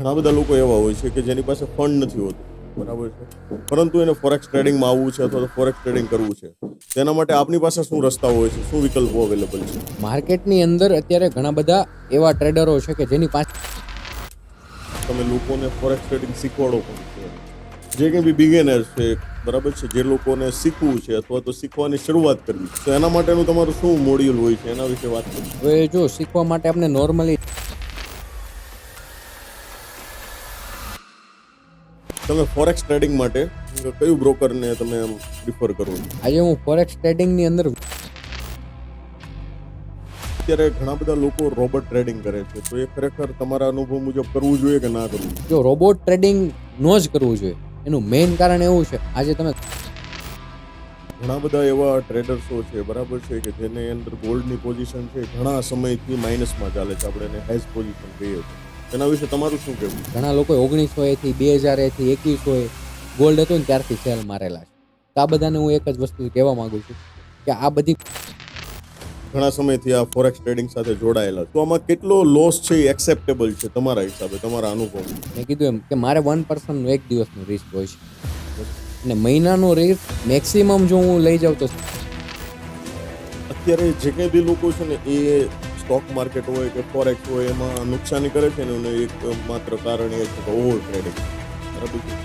ઘણા બધા લોકો એવા હોય છે કે જેની પાસે ફંડ નથી હોતું, બરાબર છે, પરંતુ એને ફોરેક્સ ટ્રેડિંગમાં આવવું છે અથવા તો ફોરેક્સ ટ્રેડિંગ કરવું છે. તેના માટે આપની પાસે શું રસ્તાઓ હોય છે, શું વિકલ્પો અવેલેબલ છે? માર્કેટની અંદર અત્યારે ઘણા બધા એવા ટ્રેડરો છે કે જેની પાસે તમે લોકોને ફોરેક્સ ટ્રેડિંગ શીખવાડો પણ છો, જે કંઈ બી બિગેનર છે, બરાબર છે, જે લોકોને શીખવું છે અથવા તો શીખવાની શરૂઆત કરવી છે, તો એના માટેનું તમારું શું મોડ્યુલ હોય છે, એના વિશે વાત કરીએ. હવે જો શીખવા માટે આપણે નોર્મલી તમે ફોરેક્સ ટ્રેડિંગ માટે કયું બ્રોકરને તમે પ્રિફર કરો છો? આજે હું ફોરેક્સ ટ્રેડિંગની અંદર અત્યારે ઘણા બધા લોકો રોબોટ ટ્રેડિંગ કરે છે, તો એ ખરેખર તમારા અનુભવ મુજબ કરવું જોઈએ કે ના કરવું જોઈએ? જો રોબોટ ટ્રેડિંગ નો જ કરવું જોઈએ. એનું મેઇન કારણ એવું છે, આજે તમે ઘણા બધા એવા ટ્રેડર્સો છે, બરાબર છે, કે જેની અંદર ગોલ્ડની પોઝિશન છે ઘણા સમયથી માઇનસમાં ચાલે છે, આપણે એને હેઝ પોઝિશન કહીએ છીએ. એના વિશે તમારું શું કહેવું? ઘણા લોકો 1900 થી 2000 થી 2100 ગોલ્ડ હતું ને ત્યારથી સેલ મારેલા છે. તો આ બધાને હું એક જ વસ્તુ કહેવા માંગુ છું કે આ બધી ઘણા સમયથી આ ફોરેક્સ ટ્રેડિંગ સાથે જોડાયેલા છે. તો આમાં કેટલો લોસ છે એ એક્સેપ્ટેબલ છે તમારા હિસાબે, તમારા અનુભવ? મેં કીધું એમ કે મારે 1% એક દિવસનું રિસ્ક હોય છે અને મહિનાનું રિસ્ક મેક્સિમમ જો હું લઈ જાઉં તો અત્યારે જે કંઈ બી લોકો છે ને એ સ્ટોક માર્કેટ હોય કે ફોરેક્સ હોય એમાં નુકસાની કરે છે ને એનું એક માત્ર કારણ એ છે કે ઓવર ટ્રેડિંગ, બરાબર છે.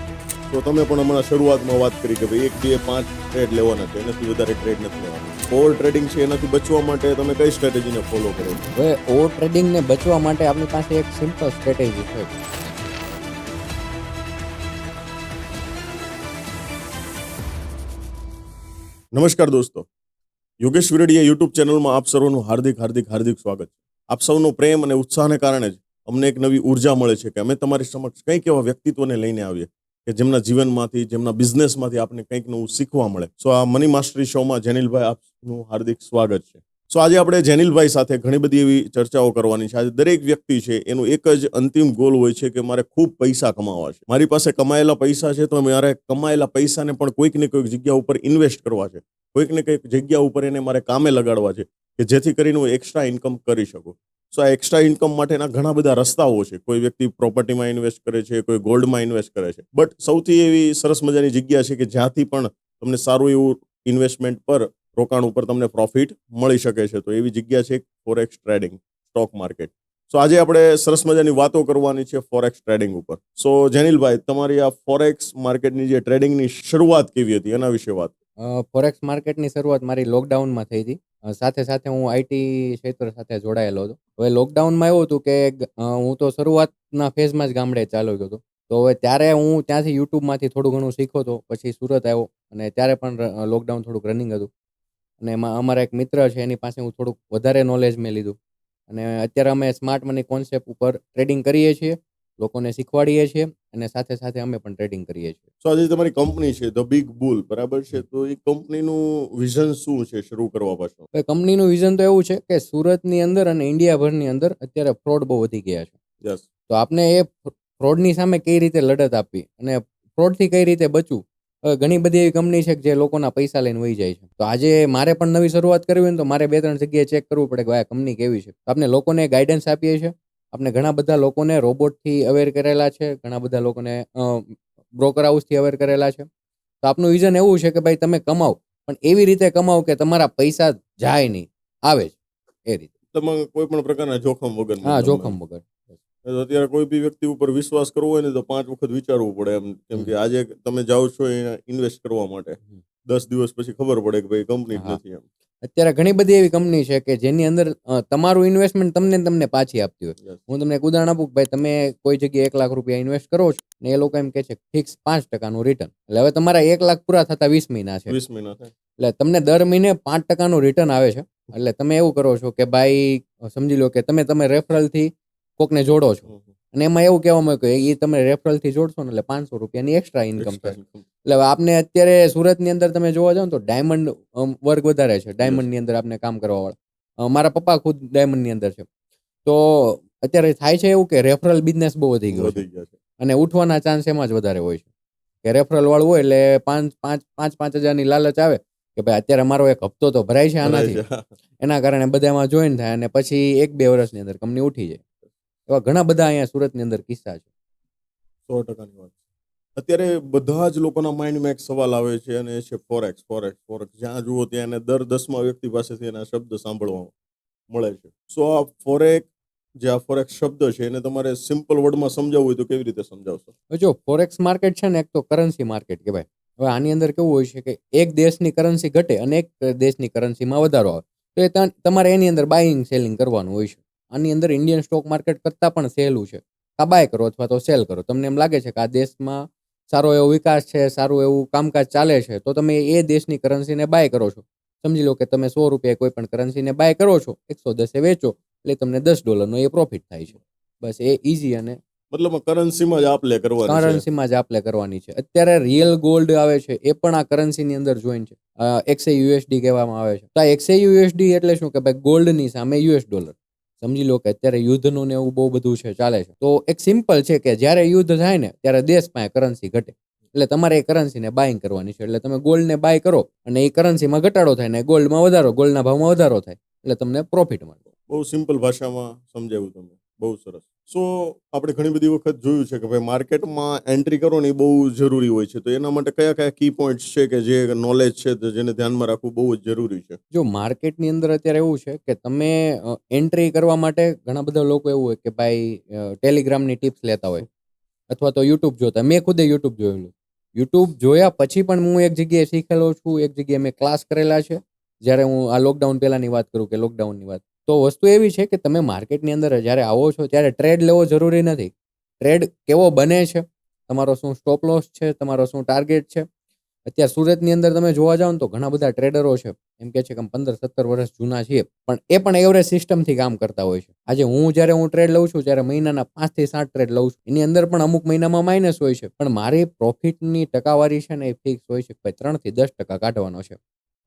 તો તમે પણ હમણાં શરૂઆતમાં વાત કરી કે ભાઈ 1, 2, 5 ટ્રેડ લેવાના છે, એનાથી વધારે ટ્રેડ નથી લેવાના. ઓવર ટ્રેડિંગ છે એનાથી બચવા માટે તમે કઈ સ્ટ્રેટેજીને ફોલો કરો છો? હવે ઓવર ટ્રેડિંગને બચવા માટે આપણી પાસે એક સિમ્પલ સ્ટ્રેટેજી છે. નમસ્કાર દોસ્તો, યોગેશ વિરડિયા યુટ્યુબ ચેનલમાં આપ સૌનું હાર્દિક સ્વાગત છે. આપ સૌનો પ્રેમ અને ઉત્સાહને કારણે જ અમને એક નવી ઉર્જા મળે છે કે અમે તમારી સમક્ષ કંઈક એવા વ્યક્તિત્વને લઈને આવીએ કે જેમના જીવનમાંથી, જેમના બિઝનેસમાંથી આપને કંઈક નવું શીખવા મળે. સો આ મની માસ્ટરી શોમાં જેનિલભાઈ આપનું હાર્દિક સ્વાગત છે. સો આજે આપણે જેનિલભાઈ સાથે ઘણી બધી એવી ચર્ચાઓ કરવાની છે. આજે દરેક વ્યક્તિ છે એનું એક જ અંતિમ ગોલ હોય છે કે મારે ખૂબ પૈસા કમાવા છે, મારી પાસે કમાયેલા પૈસા છે તો મારે કમાયેલા પૈસાને પણ કોઈક ને કોઈક જગ્યા ઉપર ઇન્વેસ્ટ કરવા છે, કોઈક ને કોઈક જગ્યા ઉપર એને મારે કામે લગાડવા છે કે જેથી કરીને હું એક્સ્ટ્રા ઇન્કમ કરી શકું. સો આ એક્સ્ટ્રા ઇન્કમ માટેના ઘણા બધા રસ્તાઓ છે. કોઈ વ્યક્તિ પ્રોપર્ટીમાં ઇન્વેસ્ટ કરે છે, કોઈ ગોલ્ડમાં ઇન્વેસ્ટ કરે છે, બટ સૌથી એવી સરસ મજાની જગ્યા છે કે જ્યાંથી પણ તમને સારું એવું ઇન્વેસ્ટમેન્ટ પર, રોકાણ ઉપર તમને પ્રોફિટ મળી શકે છે. તો એવી જગ્યા છે ફોરેક્સ ટ્રેડિંગ, સ્ટોક માર્કેટ. સો આજે આપણે સરસ મજાની વાતો કરવાની છે ફોરેક્સ ટ્રેડિંગ ઉપર. સો જેનિલભાઈ, તમારી આ ફોરેક્સ માર્કેટની જે ટ્રેડિંગની શરૂઆત કેવી હતી એના વિશે વાત. ફોરેક્સ માર્કેટની શરૂઆત મારી લોકડાઉનમાં થઈ હતી. સાથે સાથે હું આઈટી ક્ષેત્ર સાથે જોડાયેલો હતો. હવે લોકડાઉનમાં એવું હતું કે હું તો શરૂઆતના ફેઝમાં જ ગામડે ચાલ્યો ગયો હતો. તો હવે ત્યારે હું ત્યાંથી યુટ્યુબમાંથી થોડું ઘણું શીખ્યો હતો. પછી સુરત આવ્યો અને ત્યારે પણ લોકડાઉન થોડુંક રનિંગ હતું અને એમાં અમારા એક મિત્ર છે એની પાસે હું થોડુંક વધારે નોલેજ મેં લીધું અને અત્યારે અમે સ્માર્ટ મની કોન્સેપ્ટ ઉપર ટ્રેડિંગ કરીએ છીએ, લોકોને શીખવાડીએ છીએ અને સાથે સાથે અમે પણ ટ્રેડિંગ કરીએ છીએ. સો આજે તમારી કંપની છે ધ બિગ બુલ, બરાબર છે, તો એ કંપનીનું વિઝન શું છે શરૂ કરવા પાછળ? હવે કંપનીનું વિઝન તો એવું છે કે સુરતની અંદર અને ઇન્ડિયાભરની અંદર અત્યારે ફ્રોડ બહુ વધી ગયા છે. યસ. તો આપણે એ ફ્રોડની સામે કઈ રીતે લડત આપવી અને ફ્રોડથી કઈ રીતે બચવું. હવે ઘણી બધી એવી કંપની છે કે જે લોકોના પૈસા લઈને વહી જાય છે. તો આજે મારે પણ નવી શરૂઆત કરવી હોય ને તો મારે 2-3 જગ્યાએ ચેક કરવું પડે કે ભાઈ આ કંપની કેવી છે. આપણે લોકોને ગાઈડન્સ આપીએ છીએ. આપણે ઘણા બધા લોકોને રોબોટથી અવેર કરેલા છે, ઘણા બધા લોકોને બ્રોકર હાઉસથી અવેર કરેલા છે. તો આપનું વિઝન એવું છે કે ભાઈ તમે કમાઓ, પણ એવી રીતે કમાઓ કે તમારા પૈસા જાય નહીં, આવે જ એ રીતે. તમે કોઈ પણ પ્રકારના જોખમ વગર. હા, જોખમ વગર. અત્યારે કોઈ બી વ્યક્તિ ઉપર વિશ્વાસ કરવો હોય ને તો 5 વખત વિચારવું પડે એમ, કેમ કે આજે તમે જાઓ છો ઇન્વેસ્ટ કરવા માટે, 10 દિવસ પછી ખબર પડે કે ભાઈ કંપની જ હા. નથી એમ. અત્યારે ઘણી બધી એવી કંપની છે કે જેની અંદર તમારું ઇન્વેસ્ટમેન્ટ તમને પાછી આપતી હોય. Yes. હું તમને એક ઉદાહરણ આપું કે ભાઈ તમે કોઈ જગ્યાએ 1 લાખ રૂપિયા ઇન્વેસ્ટ કરો છો ને એ લોકો એમ કહે છે ફિક્સ 5% રિટર્ન. એટલે હવે તમારા 1 લાખ પૂરા થતા 20 મહિના છે. 20 મહિના થાય. એટલે તમને દર મહિને 5% રિટર્ન આવે છે. એટલે તમે એવું કરો છો કે ભાઈ સમજી લો કે તમે રેફરલથી કોકને જોડો છો અને એમાં એવું કહેવામાં આવ્યું કે એ તમે રેફરલથી જોડશો ને એટલે 500 રૂપિયાની એક્સ્ટ્રા ઇન્કમ થશે. એટલે હવે આપને અત્યારે સુરતની અંદર તમે જોવા જાવ ને તો ડાયમંડ વર્ગ વધારે છે. ડાયમંડની અંદર આપણે કામ કરવા વાળા મારા પપ્પા ખુદ ડાયમંડની અંદર છે. તો અત્યારે થાય છે એવું કે રેફરલ બિઝનેસ બહુ વધી ગયો છે અને ઉઠવાના ચાન્સ એમાં જ વધારે હોય છે કે રેફરલ વાળું હોય એટલે 5,000 ની લાલચ આવે કે ભાઈ અત્યારે મારો એક હપ્તો તો ભરાય છે આનાથી. એના કારણે બધામાં જોઈન થાય અને પછી 1-2 વર્ષની અંદર કંપની ઉઠી જાય. એવા ઘણા બધા અહીંયા સુરતની અંદર કિસ્સા છે. 100%ની વાત છે. અત્યારે બધા જ લોકોના માઇન્ડમાં એક સવાલ આવે છે અને એ છે ફોરેક્સ ફોરેક્સ ફોરેક્સ. જ્યાં જુઓ ત્યાં એને દર 10મા વ્યક્તિ પાસેથી એના શબ્દ સાંભળવા મળે છે. સો આ ફોરેક્સ, જે આ ફોરેક્સ શબ્દ છે એને તમારે સિમ્પલ વર્ડમાં સમજાવવું હોય તો કેવી રીતે સમજાવશો? હવે જો ફોરેક્સ માર્કેટ છે ને, એક તો કરન્સી માર્કેટ કહેવાય. હવે આની અંદર કેવું હોય છે કે એક દેશની કરન્સી ઘટે અને એક દેશની કરન્સીમાં વધારો આવે, તો તમારે એની અંદર બાઇંગ સેલિંગ કરવાનું હોય છે. આની અંદર ઇન્ડિયન સ્ટોક માર્કેટ કરતાં પણ સહેલું છે. આ બાય કરો અથવા તો સેલ કરો. તમને એમ લાગે છે કે આ દેશમાં સારો એવો વિકાસ છે, સારું એવું કામકાજ ચાલે છે, તો તમે એ દેશની કરન્સીને બાય કરો છો. સમજી લો કે તમે 100 રૂપિયા કોઈ પણ કરન્સીને બાય કરો છો, 110 વેચો, એટલે તમને $10 એ પ્રોફિટ થાય છે. બસ એ ઈઝી અને મતલબ કરન્સીમાં જ આપ લે કરવાની છે. કરન્સીમાં જ આપલે કરવાની છે. અત્યારે રિયલ ગોલ્ડ આવે છે એ પણ આ કરન્સીની અંદર જોઈન છે. XAUSD કહેવામાં આવે છે. તો આ XAUSD એટલે શું કે ભાઈ ગોલ્ડની સામે $. સમજી લો કે અત્યારે યુદ્ધનું ને એવું બહુ બધું છે, ચાલે છે. તો એક સિમ્પલ છે કે જ્યારે યુદ્ધ થાય ને ત્યારે દેશ પાસે કરન્સી ઘટે, એટલે તમારે એ કરન્સીને બાઇંગ કરવાની છે. એટલે તમે ગોલ્ડને બાય કરો અને એ કરન્સીમાં ઘટાડો થાય ને ગોલ્ડમાં વધારો, ગોલ્ડના ભાવમાં વધારો થાય, એટલે તમને પ્રોફિટ મળે. બહુ સિમ્પલ ભાષામાં સમજાવ્યું તમે. બહુ સરસ. સો આપણે ઘણી બધી વખત જોયું છે કે ભાઈ માર્કેટમાં એન્ટ્રી કરો ને એ બહુ જરૂરી હોય છે. તો એના માટે કયા કયા કી પોઈન્ટ્સ છે કે જે નોલેજ છે જેને ધ્યાનમાં રાખવું બહુ જ જરૂરી છે? જો માર્કેટની અંદર અત્યારે એવું છે કે તમે એન્ટ્રી કરવા માટે ઘણા બધા લોકો એવું હોય કે ભાઈ ટેલિગ્રામની ટિપ્સ લેતા હોય અથવા તો યુટ્યુબ જોતા. મેં ખુદે યુટ્યુબ જોયેલું. યુટ્યુબ જોયા પછી પણ હું એક જગ્યાએ શીખેલો છું, એક જગ્યાએ મેં ક્લાસ કરેલા છે. જ્યારે હું આ લોકડાઉન પહેલાની વાત કરું કે લોકડાઉનની વાત, તો વસ્તુ એવી છે કે તમે માર્કેટની અંદર જ્યારે આવો છો ત્યારે ટ્રેડ લેવો જરૂરી નથી. ટ્રેડ કેવો બને છે, તમારો શું સ્ટોપ લોસ છે, તમારો શું ટાર્ગેટ છે. અત્યારે સુરતની અંદર તમે જોવા જાઓ ને તો ઘણા બધા ટ્રેડરો છે, એમ કે છે કે 15-17 વર્ષ જૂના છીએ, પણ એ પણ એવરેજ સિસ્ટમથી કામ કરતા હોય છે. આજે જ્યારે હું ટ્રેડ લઉં છું ત્યારે મહિનાના 5 થી 7 ટ્રેડ લઉં છું. એની અંદર પણ અમુક મહિનામાં માઇનસ હોય છે, પણ મારી પ્રોફિટની ટકાવારી છે ને એ ફિક્સ હોય છે. ભાઈ 3 થી 10% કાઢવાનો છે.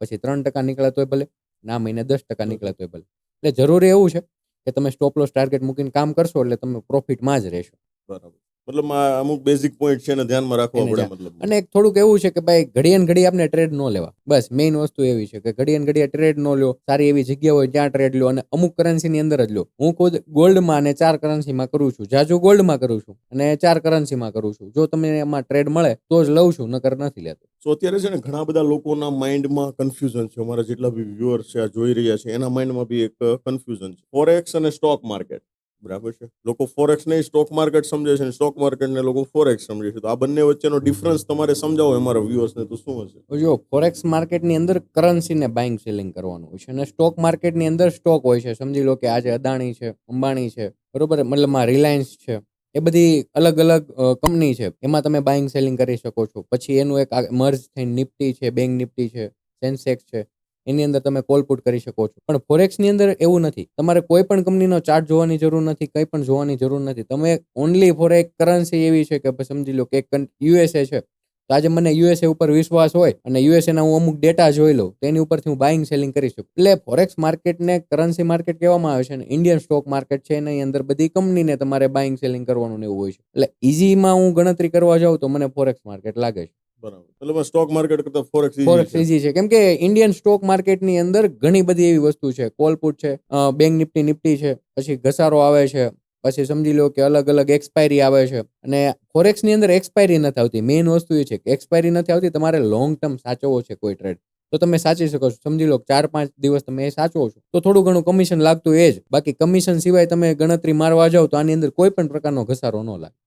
પછી 3% નીકળે તોય ભલે, ના મહિને 10% નીકળે તોય ભલે. એટલે જરૂરી એવું છે કે તમે સ્ટોપ લોસ ટાર્ગેટ મૂકીને કામ કરશો એટલે તમે પ્રોફિટમાં જ રહેશો. બરાબર. મતલબ આ અમુક બેઝિક પોઈન્ટ છે એને ધ્યાનમાં રાખવા એને પડે જ્યાં મતલબ. અને એક થોડુંક એવું છે કે ભાઈ ઘડીએ ને ઘડીએ આપણે ટ્રેડ ન લેવા. બસ મેઇન વસ્તુ એવી છે કે ઘડીએ ને ઘડીએ ટ્રેડ ન લો. સારી એવી જગ્યા હોય ત્યાં ટ્રેડ લો અને અમુક કરન્સીની અંદર જ લો. હું ખુદ ગોલ્ડમાં અને 4 કરન્સીમાં કરું છું. જાજુ ગોલ્ડમાં કરું છું અને 4 કરન્સીમાં કરું છું. જો તમને એમાં ટ્રેડ મળે તો જ લઉં છું, નકર નથી લેતો. સો અત્યારે છે ને ઘણા બધા લોકોના માઇન્ડમાં કન્ફ્યુઝન છે. અમારા જેટલા બી વ્યુઅર્સ છે આ જોઈ રહ્યા છે એના માઇન્ડમાં બી એક કન્ફ્યુઝન છે. ફોરેક્સ અને સ્ટોક માર્કેટ, બરાબર છે. લોકો ફોરેક્સ ને સ્ટોક માર્કેટ સમજે છે અને સ્ટોક માર્કેટને લોકો ફોરેક્સ સમજે છે. તો આ બંને વચ્ચેનો ડિફરન્સ તમારે સમજાવો અમારા વ્યુઅર્સને તો શું હશે? તો જો ફોરેક્સ માર્કેટની અંદર કરન્સીને બાઇંગ સેલિંગ કરવાનું હોય છે અને સ્ટોક માર્કેટની અંદર સ્ટોક હોય છે. સમજી લો કે આજે અદાણી છે, અંબાણી છે, બરોબર, મતલબમાં રિલાયન્સ છે, એ બધી અલગ અલગ કંપની છે. એમાં તમે બાઇંગ સેલિંગ કરી શકો છો. પછી એનું એક મર્જ થઈને નિફ્ટી છે, બેંક નિફ્ટી છે, સેન્સેક્સ છે, એની અંદર તમે કોલ પુટ કરી શકો છો. પણ ફોરેક્સની અંદર એવું નથી. તમારે કોઈ પણ કંપનીનો ચાર્ટ જોવાની જરૂર નથી, કંઈ પણ જોવાની જરૂર નથી. તમે ઓનલી ફોર એક કરન્સી એવી છે કે સમજી લો કે એક યુએસએ છે, તો આજે મને યુએસએ ઉપર વિશ્વાસ હોય અને યુએસએના હું અમુક ડેટા જોઈ લઉં તો એની ઉપરથી હું બાઇંગ સેલિંગ કરી શકું. એટલે ફોરેક્સ માર્કેટને કરન્સી માર્કેટ કહેવામાં આવે છે અને ઇન્ડિયન સ્ટોક માર્કેટ છે એની અંદર બધી કંપનીને તમારે બાઇંગ સેલિંગ કરવાનું એવું હોય છે. એટલે ઇઝીમાં હું ગણતરી કરવા જાઉં તો મને ફોરેક્સ માર્કેટ લાગે છે. બરાબર. એટલે સ્ટોક માર્કેટ કરતા ફોરેક્સ ઈઝી ફોરેક્સ છે. ઈઝી છે કેમ કે ઇન્ડિયન સ્ટોક માર્કેટની અંદર ઘણી બધી એવી વસ્તુ છે. કોલ પુટ છે, બેંક નિફ્ટી છે, પછી ઘસારો આવે છે, પછી સમજી લો કે અલગ અલગ એક્સપાયરી આવે છે. અને ફોરેક્સની અંદર એક્સપાયરી નથી આવતી. મેઇન વસ્તુ એ છે કે એક્સપાયરી નથી આવતી. તમારે લોંગ ટર્મ સાચવવો છે કોઈ ટ્રેડ તો તમે સાચી શકો છો. સમજી લો 4-5 દિવસ તમે એ સાચવો છો તો થોડું ઘણું કમિશન લાગતું એ જ. બાકી કમિશન સિવાય તમે ગણતરી મારવા જાવ તો આની અંદર કોઈ પણ પ્રકારનો ઘસારો ન લાગે.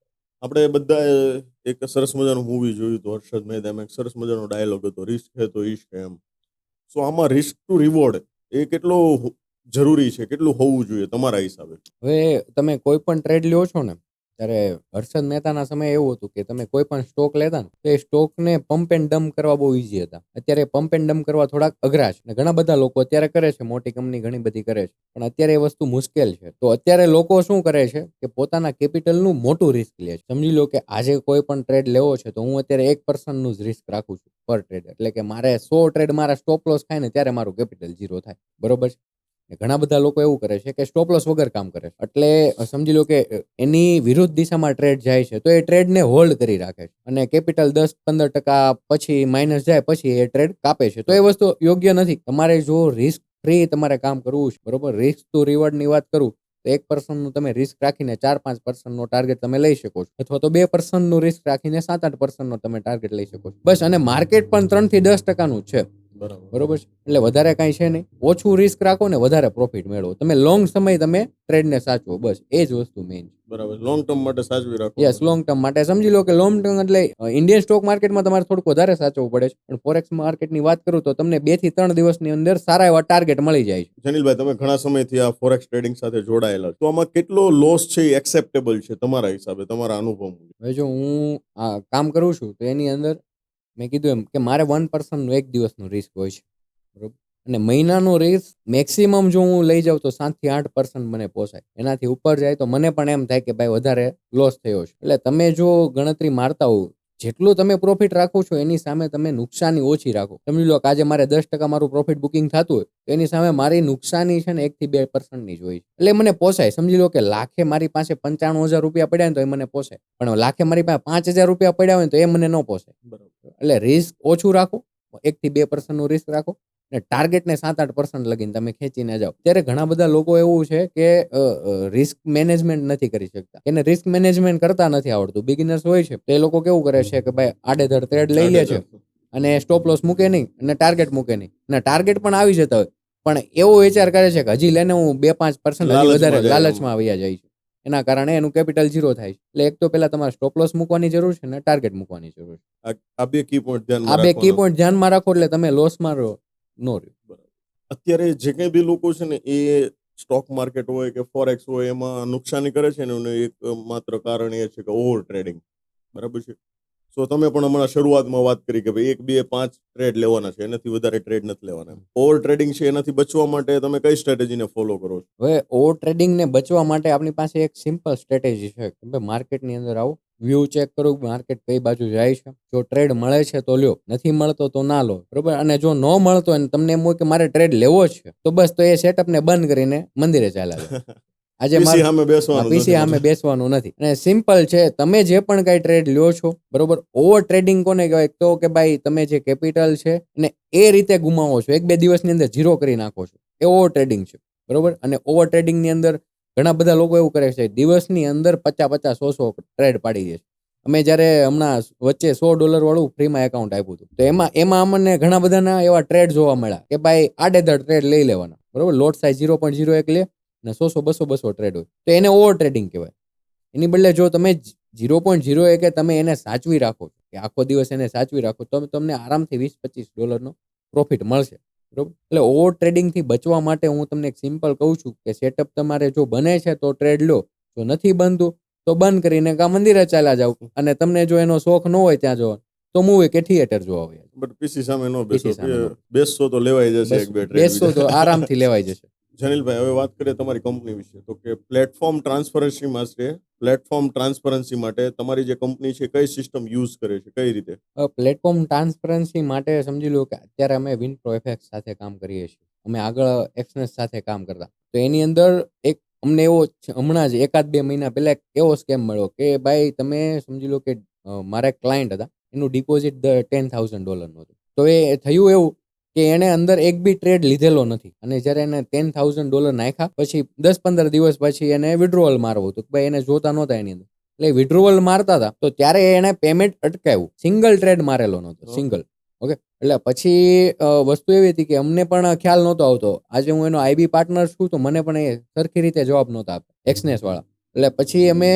આપણે બધા એક સરસ મજાનું મૂવી જોયું હતું હર્ષદ મહેતામાં. એક સરસ મજાનો ડાયલોગ હતો, રિસ્ક હે તો ઇશ્ક હે એમ. સો આમાં રિસ્ક ટુ રિવોર્ડ એ કેટલો જરૂરી છે, કેટલું હોવું જોઈએ તમારા હિસાબે? હવે તમે કોઈ પણ ટ્રેડ લ્યો છો ને ત્યારે હર્ષદ મહેતાના સમયે એવું હતું કે તમે કોઈ પણ સ્ટોક લેતા ને તો એ સ્ટોકને પંપ એન્ડ ડમ્પ કરવા બહુ ઈઝી હતા. અત્યારે પંપ એન્ડ ડમ્પ કરવા થોડાક અઘરા છે. ઘણા બધા લોકો અત્યારે કરે છે, મોટી કંપની ઘણી બધી કરે છે, પણ અત્યારે એ વસ્તુ મુશ્કેલ છે. તો અત્યારે લોકો શું કરે છે કે પોતાના કેપિટલનું મોટું રિસ્ક લે છે. સમજી લો કે આજે કોઈ પણ ટ્રેડ લેવો છે તો હું અત્યારે 1% જ રિસ્ક રાખું છું પર ટ્રેડ. એટલે કે મારે 100 ટ્રેડ મારા સ્ટોપ લોસ થાય ને ત્યારે મારું કેપિટલ ઝીરો થાય, બરોબર છે. ઘણા બધા લોકો એવું કરે છે કે સ્ટોપ લોસ વગર કામ કરે છે. એટલે સમજી લો કે એની વિરુદ્ધ દિશામાં ટ્રેડ જાય છે તો એ ટ્રેડને હોલ્ડ કરી રાખે છે અને કેપિટલ 10-15% પછી માઇનસ જાય પછી એ ટ્રેડ કાપે છે. તો એ વસ્તુ યોગ્ય નથી. તમારે જો રિસ્ક ફ્રી તમારે કામ કરવું છે, બરોબર, રિસ્ક ટુ રિવોર્ડ ની વાત કરું તો તો 1% તમે રિસ્ક રાખીને 4-5% ટાર્ગેટ તમે લઈ શકો છો, અથવા તો 2% રિસ્ક રાખીને 7-8% તમે ટાર્ગેટ લઈ શકો છો. બસ. અને માર્કેટ પણ 3-10% જ છે. બરોબર છે. એટલે વધારે કાંઈ છે નહીં. ઓછું રિસ્ક રાખો ને વધારે પ્રોફિટ મેળવો. તમે લોંગ સમય તમે ટ્રેડને સાચવો. બસ એ જ વસ્તુ મેઇન છે. બરાબર. લોંગ ટર્મ માટે સાચવી રાખો. યસ, લોંગ ટર્મ માટે સમજી લો કે લોંગ ટર્મ એટલે ઇન્ડિયન સ્ટોક માર્કેટમાં તમારે થોડુંક વધારે સાચવવું પડે છે, પણ ફોરેક્સ માર્કેટની વાત કરું તો તમને 2 થી 3 દિવસની અંદર સારા એવા ટાર્ગેટ મળી જાય છે. જનીલભાઈ, તમે ઘણા સમયથી આ ફોરેક્સ ટ્રેડિંગ સાથે જોડાયેલા છો, તો આમાં કેટલો લોસ છે એ એક્સેપ્ટેબલ છે તમારા હિસાબે, તમારા અનુભવ મુજબ? હવે જો હું આ કામ કરું છું તો એની અંદર મેં કીધું એમ કે મારે 1% એક દિવસનું રિસ્ક હોય છે, બરોબર. અને મહિનાનું રિસ્ક મેક્સિમમ જો હું લઈ જાઉં તો 7-8% મને પોસાય. એનાથી ઉપર જાય તો મને પણ એમ થાય કે ભાઈ વધારે લોસ થયો છે. એટલે તમે જો ગણતરી મારતા હો, જેટલું તમે પ્રોફિટ રાખો છો એની સામે તમે નુકસાની ઓછી રાખો. સમજી લો કે આજે મારે 10% મારું પ્રોફિટ બુકિંગ થતું હોય તો એની સામે મારી નુકસાની છે ને 1-2% ની જ હોય. એટલે મને પોસાય. સમજી લો કે લાખે મારી પાસે 95,000 રૂપિયા પડ્યા ને તો એ મને પોસાય, પણ લાખે મારી પાસે 5,000 રૂપિયા પડ્યા હોય તો એ મને ન પોસાય. એટલે રિસ્ક ઓછું રાખો, 1-2% નું રિસ્ક રાખો, અને ટાર્ગેટને 7-8% લગીને તમે ખેંચીને જાઓ. ત્યારે ઘણા બધા લોકો એવું છે કે રિસ્ક મેનેજમેન્ટ નથી કરી શકતા, એને રિસ્ક મેનેજમેન્ટ કરતા નથી આવડતું. બિગિનર્સ હોય છે તો એ લોકો કેવું કરે છે કે ભાઈ આડેધડ ટ્રેડ લઈ લે છે અને સ્ટોપ લોસ મૂકે નહીં અને ટાર્ગેટ મૂકે નહીં, અને ટાર્ગેટ પણ આવી જતા હોય, પણ એવો વિચાર કરે છે કે હજી લેને હું 2-5% હજી વધારે લાલચમાં આવ્યા જાય છે. એના કારણે એનું કેપિટલ ઝીરો થાય છે. એટલે એક તો પેલા તમારે સ્ટોપ લોસ મૂકવાની જરૂર છે અને ટાર્ગેટ મૂકવાની જરૂર છે. આ બે કી પોઈન્ટ આ બે કી પોઈન્ટ ધ્યાનમાં રાખો એટલે તમે લોસમાં રહો નો રહ્યો. અત્યારે જે કંઈ બી લોકો છે ને એ સ્ટોક માર્કેટ હોય કે ફોરેક્સ હોય એમાં નુકસાની કરે છે ને એનું એક માત્ર કારણ એ છે કે ઓવર ટ્રેડિંગ. બરાબર છે. સો તમે પણ હમણાં શરૂઆતમાં વાત કરી કે ભાઈ 1-2-5 ટ્રેડ લેવાના છે, એનાથી વધારે ટ્રેડ નથી લેવાના. ઓવર ટ્રેડિંગ છે એનાથી બચવા માટે તમે કઈ સ્ટ્રેટેજીને ફોલો કરો છો? હવે ઓવર ટ્રેડિંગને બચવા માટે આપણી પાસે એક સિમ્પલ સ્ટ્રેટેજી છે કે ભાઈ માર્કેટની અંદર આવો, વ્યૂ ચેક કરો, માર્કેટ કઈ બાજુ જાય છે. જો ટ્રેડ મળે છે તો લ્યો, નથી મળતો તો ના લો, બરોબર. અને જો ન મળતો અને તમને એમ હોય કે મારે ટ્રેડ લેવો જ છે તો બસ તો એ સેટઅપને બંધ કરીને મંદિરે ચાલ્યા જાઓ. આજે પીસી સામે બેસવાનું પીસી સામે બેસવાનું નથી. અને સિમ્પલ છે, તમે જે પણ કઈ ટ્રેડ લ્યો છો, બરોબર. ઓવર ટ્રેડિંગ કોને કહેવાય? તો કે ભાઈ તમે જે કેપિટલ છે ને એ રીતે ગુમાવો છો, 1-2 દિવસની અંદર ઝીરો કરી નાખો છો, એ ઓવર ટ્રેડિંગ છે, બરોબર. અને ઓવર ટ્રેડિંગની અંદર ઘણા બધા લોકો એવું કરે છે, દિવસની અંદર 50-100 ટ્રેડ પાડી દે છે. અમે જ્યારે હમણાં વચ્ચે $100 વાળું ફ્રીમાં એકાઉન્ટ આપ્યું હતું તો એમાં અમને ઘણા બધાના એવા ટ્રેડ જોવા મળ્યા કે ભાઈ આડેધડ ટ્રેડ લઈ લેવાના, બરોબર. લોટ સાઇઝ 0.01 લે અને 100-200 ટ્રેડ હોય તો એને ઓવર ટ્રેડિંગ કહેવાય. એની બદલે જો તમે 0.01 તમે એને સાચવી રાખો કે આખો દિવસ એને સાચવી રાખો તો તમને આરામથી $20-25 પ્રોફિટ મળશે, બરોબર. એટલે ઓવર ટ્રેડિંગથી બચવા માટે હું તમને એક સિમ્પલ કહું છું કે સેટઅપ તમારે જો બને છે તો ટ્રેડ લો, જો નથી બનતું તો બંધ કરીને કા મંદિરે ચાલ્યા જાવ, અને તમને જો એનો શોખ ન હોય ત્યાં જવાનો તો મૂવી કે થિયેટર જોવા હોય. બટ પીસી સામે નો બેસશો તો લેવાઈ જશે એક બે ટ્રેડ. બેસશો તો આરામથી લેવાઈ જશે. જનીલભાઈ, હવે વાત કરીએ તમારી કંપની વિશે, તો કે પ્લેટફોર્મ ટ્રાન્સપરન્સી માટે તમારી જે કંપની છે કઈ સિસ્ટમ યુઝ કરે છે, કઈ રીતે? પ્લેટફોર્મ ટ્રાન્સપરન્સી માટે સમજી લો કે અત્યારે અમે વિનપ્રો એફએક્સ સાથે કામ કરીએ છીએ. અમે આગળ એક્સનેસ સાથે કામ કરતા, તો એની અંદર એક અમને એવો હમણાં જ 1-2 મહિના પહેલા એવો સ્કેમ મળ્યો કે ભાઈ તમે સમજી લો કે મારા ક્લાયન્ટ હતા, એનું ડિપોઝિટ $10,000 હતું. તો એ થયું એવું કે એને અંદર એક બી ટ્રેડ લીધેલો નથી, અને જ્યારે એને $10,000 નાખ્યા પછી 10-15 દિવસ પછી એને વિડ્રોવલ મારવું હતું, ભાઈ એને જોતા નહોતા એની અંદર. એટલે વિડ્રોવલ મારતા હતા તો ત્યારે એને પેમેન્ટ અટકાવ્યું, સિંગલ ટ્રેડ મારેલો નહોતો, સિંગલ. ઓકે. એટલે પછી વસ્તુ એવી હતી કે અમને પણ ખ્યાલ નહોતો આવતો. આજે હું એનો આઈબી પાર્ટનર છું તો મને પણ એ સરખી રીતે જવાબ નહોતા આપતા એક્સનેસ વાળા. એટલે પછી અમે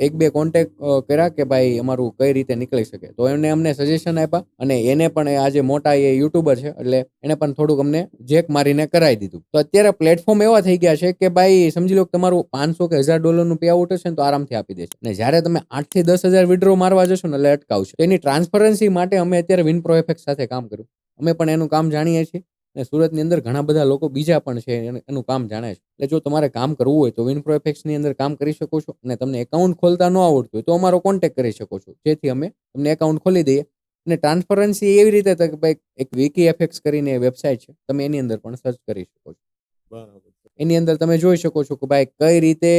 1-2 કોન્ટેક્ટ કર્યા કે ભાઈ અમારું કઈ રીતે નીકળી શકે, તો અમને સજેશન આપ્યા, અને એને પણ આજે મોટા એ યુટ્યુબર છે એટલે એને પણ થોડુંક અમને જેક મારીને કરાવી દીધું. તો અત્યારે પ્લેટફોર્મ એવા થઈ ગયા છે કે ભાઈ સમજી લો કે તમારું $500 કે $1,000 પે આઉટ હશે ને તો આરામથી આપી દેશે, અને જ્યારે તમે 8 થી 10,000 વિડ્રો મારવા જશો ને એટલે અટકાવશે. એની ટ્રાન્સપરન્સી માટે અમે અત્યારે વિનપ્રો એફએક્સ સાથે કામ કર્યું. અમે પણ એનું કામ જાણીએ છીએ, અને સુરતની અંદર ઘણા બધા લોકો બીજા પણ છે એનું કામ જાણે છે. એટલે જો તમારે કામ કરવું હોય તો વિનપ્રો એફએક્સની અંદર કામ કરી શકો છો, અને તમને એકાઉન્ટ ખોલતા ન આવડતું હોય તો અમારો કોન્ટેક્ટ કરી શકો છો, જેથી અમે તમને એકાઉન્ટ ખોલી દઈએ. અને ટ્રાન્સપરન્સી એવી રીતે કે ભાઈ એક વિકી એફએક્સ કરીને વેબસાઇટ છે, તમે એની અંદર પણ સર્ચ કરી શકો છો. બરાબર. એની અંદર તમે જોઈ શકો છો કે ભાઈ કઈ રીતે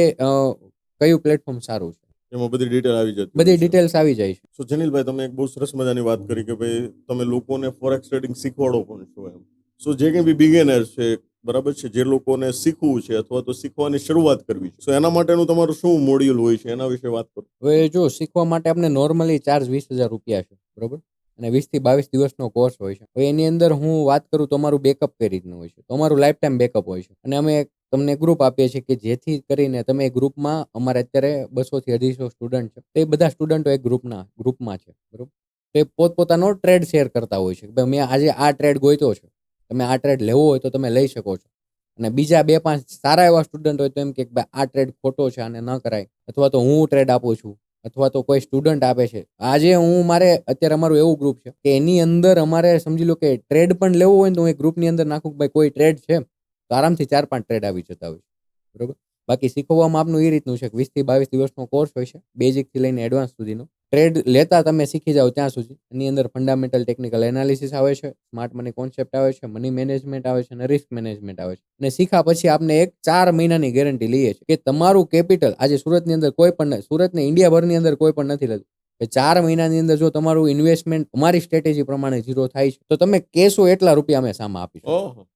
કયું પ્લેટફોર્મ સારું છે, એમાં બધી ડિટેલ આવી જતી, બધી ડિટેલ્સ આવી જાય છે. સો જનીલભાઈ, તમે એક બહુ સરસ મજાની વાત કરી કે ભાઈ તમે લોકોને ફોરેક્સ ટ્રેડિંગ શીખવાડો પણ છો એમ. સો જે કંઈ બી બિગિનર છે, બરાબર છે, જે લોકોને શીખવું છે અથવા તો શીખવાની શરૂઆત કરવી છે, તો એના માટેનું તમારું શું મોડ્યુલ હોય છે એના વિશે વાત કરો. હવે જો શીખવા માટે આપણે નોર્મલી ચાર્જ 20,000 રૂપિયા છે, બરોબર, અને 20 થી 22 દિવસનો કોર્સ હોય છે. હવે એની અંદર હું વાત કરું તો અમારું બેકઅપ કઈ રીતનું હોય છે, તો અમારું લાઈફ ટાઈમ બેકઅપ હોય છે, અને અમે તમને ગ્રુપ આપીએ છીએ કે જેથી કરીને તમે ગ્રુપમાં, અમારે અત્યારે 200 થી 250 સ્ટુડન્ટ છે, તો એ બધા સ્ટુડન્ટો એક ગ્રુપમાં છે, બરોબર. તો એ પોતપોતાનો ટ્રેડ શેર કરતા હોય છે કે ભાઈ મેં આજે આ ટ્રેડ ગોઈતો છે, તમે આ ટ્રેડ લેવો હોય તો તમે લઈ શકો છો. અને બીજા 2-5 સારા એવા સ્ટુડન્ટ હોય તો એમ કે ભાઈ આ ટ્રેડ ખોટો છે, આને ન કરાય, અથવા તો હું ટ્રેડ આપું છું, અથવા તો કોઈ સ્ટુડન્ટ આપે છે. આજે મારે અત્યારે અમારું એવું ગ્રુપ છે કે એની અંદર અમારે સમજી લો કે ટ્રેડ પણ લેવું હોય ને તો હું એક ગ્રુપની અંદર નાખું કે ભાઈ કોઈ ટ્રેડ છે તો આરામથી 4-5 ટ્રેડ આવી જતા હોય છે, બરોબર. બાકી શીખવામાં આપનું એ રીતનું છે કે 20 થી 22 દિવસનો કોર્સ હોય છે, બેઝિક થી લઈને એડવાન્સ સુધીનો. ટ્રેડ લેતા તમે શીખી જાઓ ત્યાં સુધી એની અંદર ફંડામેન્ટલ ટેકનિકલ એનાલિસિસ આવે છે, સ્માર્ટ મની કોન્સેપ્ટ આવે છે, મની મેનેજમેન્ટ આવે છે અને રિસ્ક મેનેજમેન્ટ આવે છે. અને શીખા પછી આપણે એક 4 મહિનાની ગેરંટી લઈએ છીએ કે તમારું કેપિટલ આજે સુરતની અંદર કોઈ પણ, સુરત ને ઇન્ડિયાભરની અંદર કોઈ પણ નથી લેતું, કે 4 મહિનાની અંદર જો તમારું ઇન્વેસ્ટમેન્ટ અમારી સ્ટ્રેટેજી પ્રમાણે ઝીરો થાય છે તો તમે કહેશો એટલા રૂપિયા અમે સામે આપીશું. ઓહો,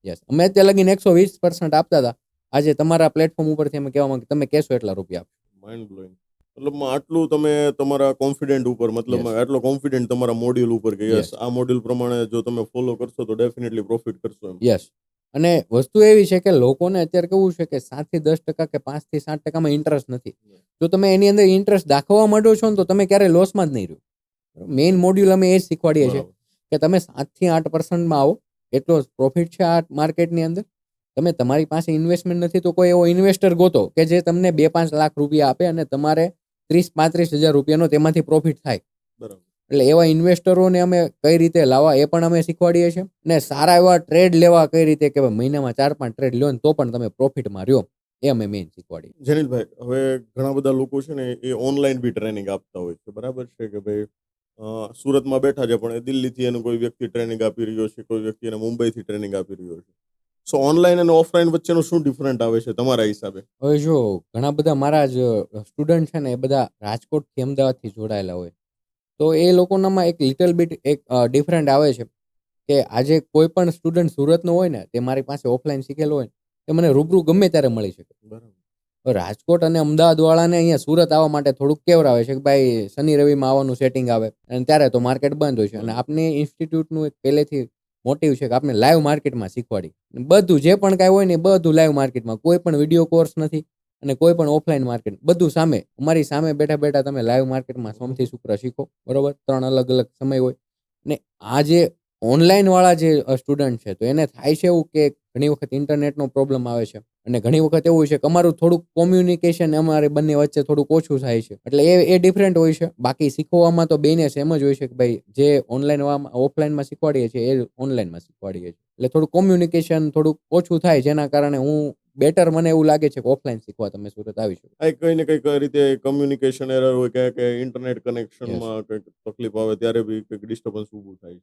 યસ, અમે અત્યારે લગીને 120% આપતા હતા, આજે તમારા પ્લેટફોર્મ ઉપરથી અમે કહેવા માંગે તમે કહેશો એટલા રૂપિયા આપીશું. Mind blowing. મતલબમાં આટલું તમે તમારા કોન્ફિડન્ટ ઉપર, મતલબમાં આટલો કોન્ફિડન્ટ તમારા મોડ્યુલ ઉપર કે યસ, આ મોડ્યુલ પ્રમાણે જો તમે ફોલો કરશો તો ડેફિનેટલી પ્રોફિટ કરશો એમ. યસ. અને વસ્તુ એવી છે કે લોકોને અત્યારે કેવું છે કે 7 થી 10% કે 5 થી 7%માં ઇન્ટરેસ્ટ નથી. જો તમે એની અંદર ઇન્ટરેસ્ટ દાખવવા માંડો છો ને તો તમે ક્યારેય લોસમાં જ નહીં રહો. મેઇન મોડ્યુલ અમે એ જ શીખવાડીએ છીએ કે તમે 7 થી 8%માં આવો, એટલો પ્રોફિટ છે આ માર્કેટની અંદર. તમે તમારી પાસે ઇન્વેસ્ટમેન્ટ નથી તો કોઈ એવો ઇન્વેસ્ટર ગોતો કે જે તમને 2-5 લાખ રૂપિયા આપે અને તમારે 30-35 હજાર રૂપિયાનો તેમાંથી પ્રોફિટ થાય. બરાબર. એટલે એવા ઇન્વેસ્ટરોને અમે કઈ રીતે લાવવા એ પણ અમે શીખવાડીએ છીએ, અને સારા એવા ટ્રેડ લેવા કઈ રીતે કે મહિનામાં 4-5 ટ્રેડ લ્યો ને તો પણ તમે પ્રોફિટમાં રહ્યો, એ અમે મેઇન શીખવાડીએ. જેનિલભાઈ, હવે ઘણા બધા લોકો છે ને એ ઓનલાઈન બી ટ્રેનિંગ આપતા હોય છે, બરાબર છે કે ભાઈ સુરતમાં બેઠા છે પણ એ દિલ્હીથી એનો કોઈ વ્યક્તિ ટ્રેનિંગ આપી રહ્યો છે, કોઈ વ્યક્તિ એને મુંબઈથી ટ્રેનિંગ આપી રહ્યો છે. સો ઓનલાઈન અને ઓફલાઈન વચ્ચેનો શું ડિફરન્ટ આવે છે તમારા હિસાબે? હવે જો ઘણા બધા મારા જ સ્ટુડન્ટ છે ને એ બધા રાજકોટથી, અમદાવાદથી જોડાયેલા હોય, તો એ લોકોનામાં એક લિટલ બીટ એક ડિફરન્ટ આવે છે કે આજે કોઈ પણ સ્ટુડન્ટ સુરતનો હોય ને તે મારી પાસે ઓફલાઈન શીખેલો હોય તે મને રૂબરૂ ગમે ત્યારે મળી શકે. બરાબર. રાજકોટ અને અમદાવાદ વાળાને અહીંયા સુરત આવવા માટે થોડુંક કેવરાવે છે કે ભાઈ શનિ રવિમાં આવવાનું સેટિંગ આવે, અને ત્યારે તો માર્કેટ બંધ હોય છે. અને આપની ઇન્સ્ટિટ્યૂટનું એક પહેલેથી મોટિવ છે કે આપણે લાઈવ માર્કેટમાં શીખવાડી, બધું જે પણ કાંઈ હોય ને બધું લાઈવ માર્કેટમાં, કોઈ પણ વિડીયો કોર્સ નથી અને કોઈ પણ ઓફલાઈન માર્કેટ, બધું સામે, અમારી સામે બેઠા બેઠા તમે લાઈવ માર્કેટમાં સોમથી શુક્ર શીખો, બરોબર. 3 અલગ અલગ સમય હોય. ને આ જે ઓનલાઈન વાળા જે સ્ટુડન્ટ છે તો એને થાય છે એવું કે ઘણી વખત ઇન્ટરનેટનો પ્રોબ્લેમ આવે છે, અને ઘણી વખત એવું છે કે અમારું થોડુંક કોમ્યુનિકેશન અમારે બંને વચ્ચે થોડુંક ઓછું થાય છે, એટલે એ ડિફરન્ટ હોય છે. બાકી શીખવામાં તો બેને સેમ જ હોય છે કે ભાઈ જે ઓફલાઈનમાં શીખવાડીએ છીએ એ ઓનલાઈનમાં શીખવાડીએ છીએ, એટલે થોડું કોમ્યુનિકેશન થોડુંક ઓછું થાય, જેના કારણે હું બેટર, મને એવું લાગે છે કે ઓફલાઈન શીખવા તમે સુરત આવી શકો. આ કઈ ને કઈક રીતે કમ્યુનિકેશન એરર હોય કે ઇન્ટરનેટ કનેક્શનમાં કંઈક તકલીફ આવે ત્યારે બી કંઈક ડિસ્ટર્બન્સ ઊભું થાય.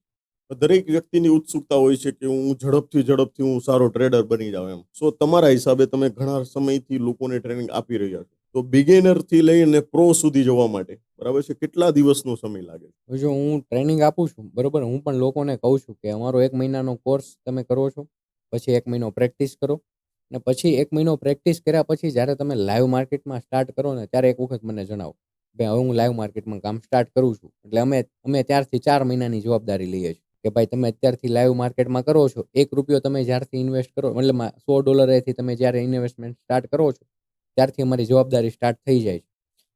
દરેક વ્યક્તિની ઉત્સુકતા હોય છે કે હું ઝડપથી હું સારો ટ્રેડર બની જાઉં એમ. સો તમારા હિસાબે તમે ઘણા સમયથી લોકોને ટ્રેનિંગ આપી રહ્યા છો, તો બિગિનર થી લઈને પ્રો સુધી જવા માટે, બરાબર છે, કેટલા દિવસનો સમય લાગે? જો હું ટ્રેનિંગ આપું છું, બરોબર, હું પણ લોકોને કહું છું કે અમારો 1 મહિનાનો કોર્સ તમે કરો છો, પછી 1 મહિનો પ્રેક્ટિસ કરો, અને પછી 1 મહિનો પ્રેક્ટિસ કર્યા પછી જ્યારે તમે લાઈવ માર્કેટમાં સ્ટાર્ટ કરો ને ત્યારે એક વખત મને જણાવો કે હવે હું લાઈવ માર્કેટમાં કામ સ્ટાર્ટ કરું છું. એટલે અમે ત્યારથી 4 મહિનાની જવાબદારી લઈએ છીએ કે ભાઈ તમે અત્યારથી લાઈવ માર્કેટમાં કરો છો, 1 રૂપિયો તમે જ્યારથી ઇન્વેસ્ટ કરો, મતલબ $100 તમે જ્યારે ઇન્વેસ્ટમેન્ટ સ્ટાર્ટ કરો છો ત્યારથી અમારી જવાબદારી સ્ટાર્ટ થઈ જાય છે.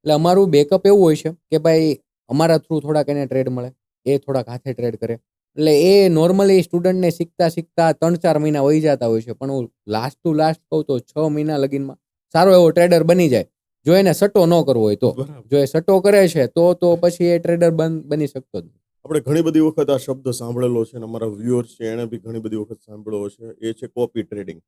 એટલે અમારું બેકઅપ એવું હોય છે કે ભાઈ અમારા થ્રુ થોડાક એને ટ્રેડ મળે, એ થોડાક હાથે ટ્રેડ કરે, એટલે એ નોર્મલી સ્ટુડન્ટને શીખતા શીખતા 3-4 મહિના વહી જતા હોય છે, પણ હું લાસ્ટ ટુ લાસ્ટ કહું તો 6 મહિના લગીનમાં સારો એવો ટ્રેડર બની જાય, જો એને સટ્ટો ન કરવો હોય તો. જો એ સટ્ટો કરે છે તો પછી એ ટ્રેડર બની શકતો જ નહીં. આપણે ઘણી બધી વખત આ શબ્દ સાંભળેલો છે અને અમારા વ્યુઅર્સ છે એને બી ઘણી બધી વખત સાંભળ્યો છે, એ છે કોપી ટ્રેડિંગ.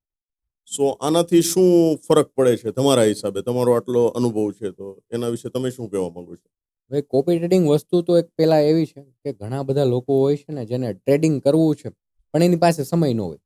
સો આનાથી શું ફરક પડે છે તમારા હિસાબે? તમારો આટલો અનુભવ છે તો એના વિશે તમે શું કહેવા માંગો છો? હવે કોપી ટ્રેડિંગ વસ્તુ તો એક પેલા એવી છે કે ઘણા બધા લોકો હોય છે ને જેને ટ્રેડિંગ કરવું છે પણ એની પાસે સમય ન હોય,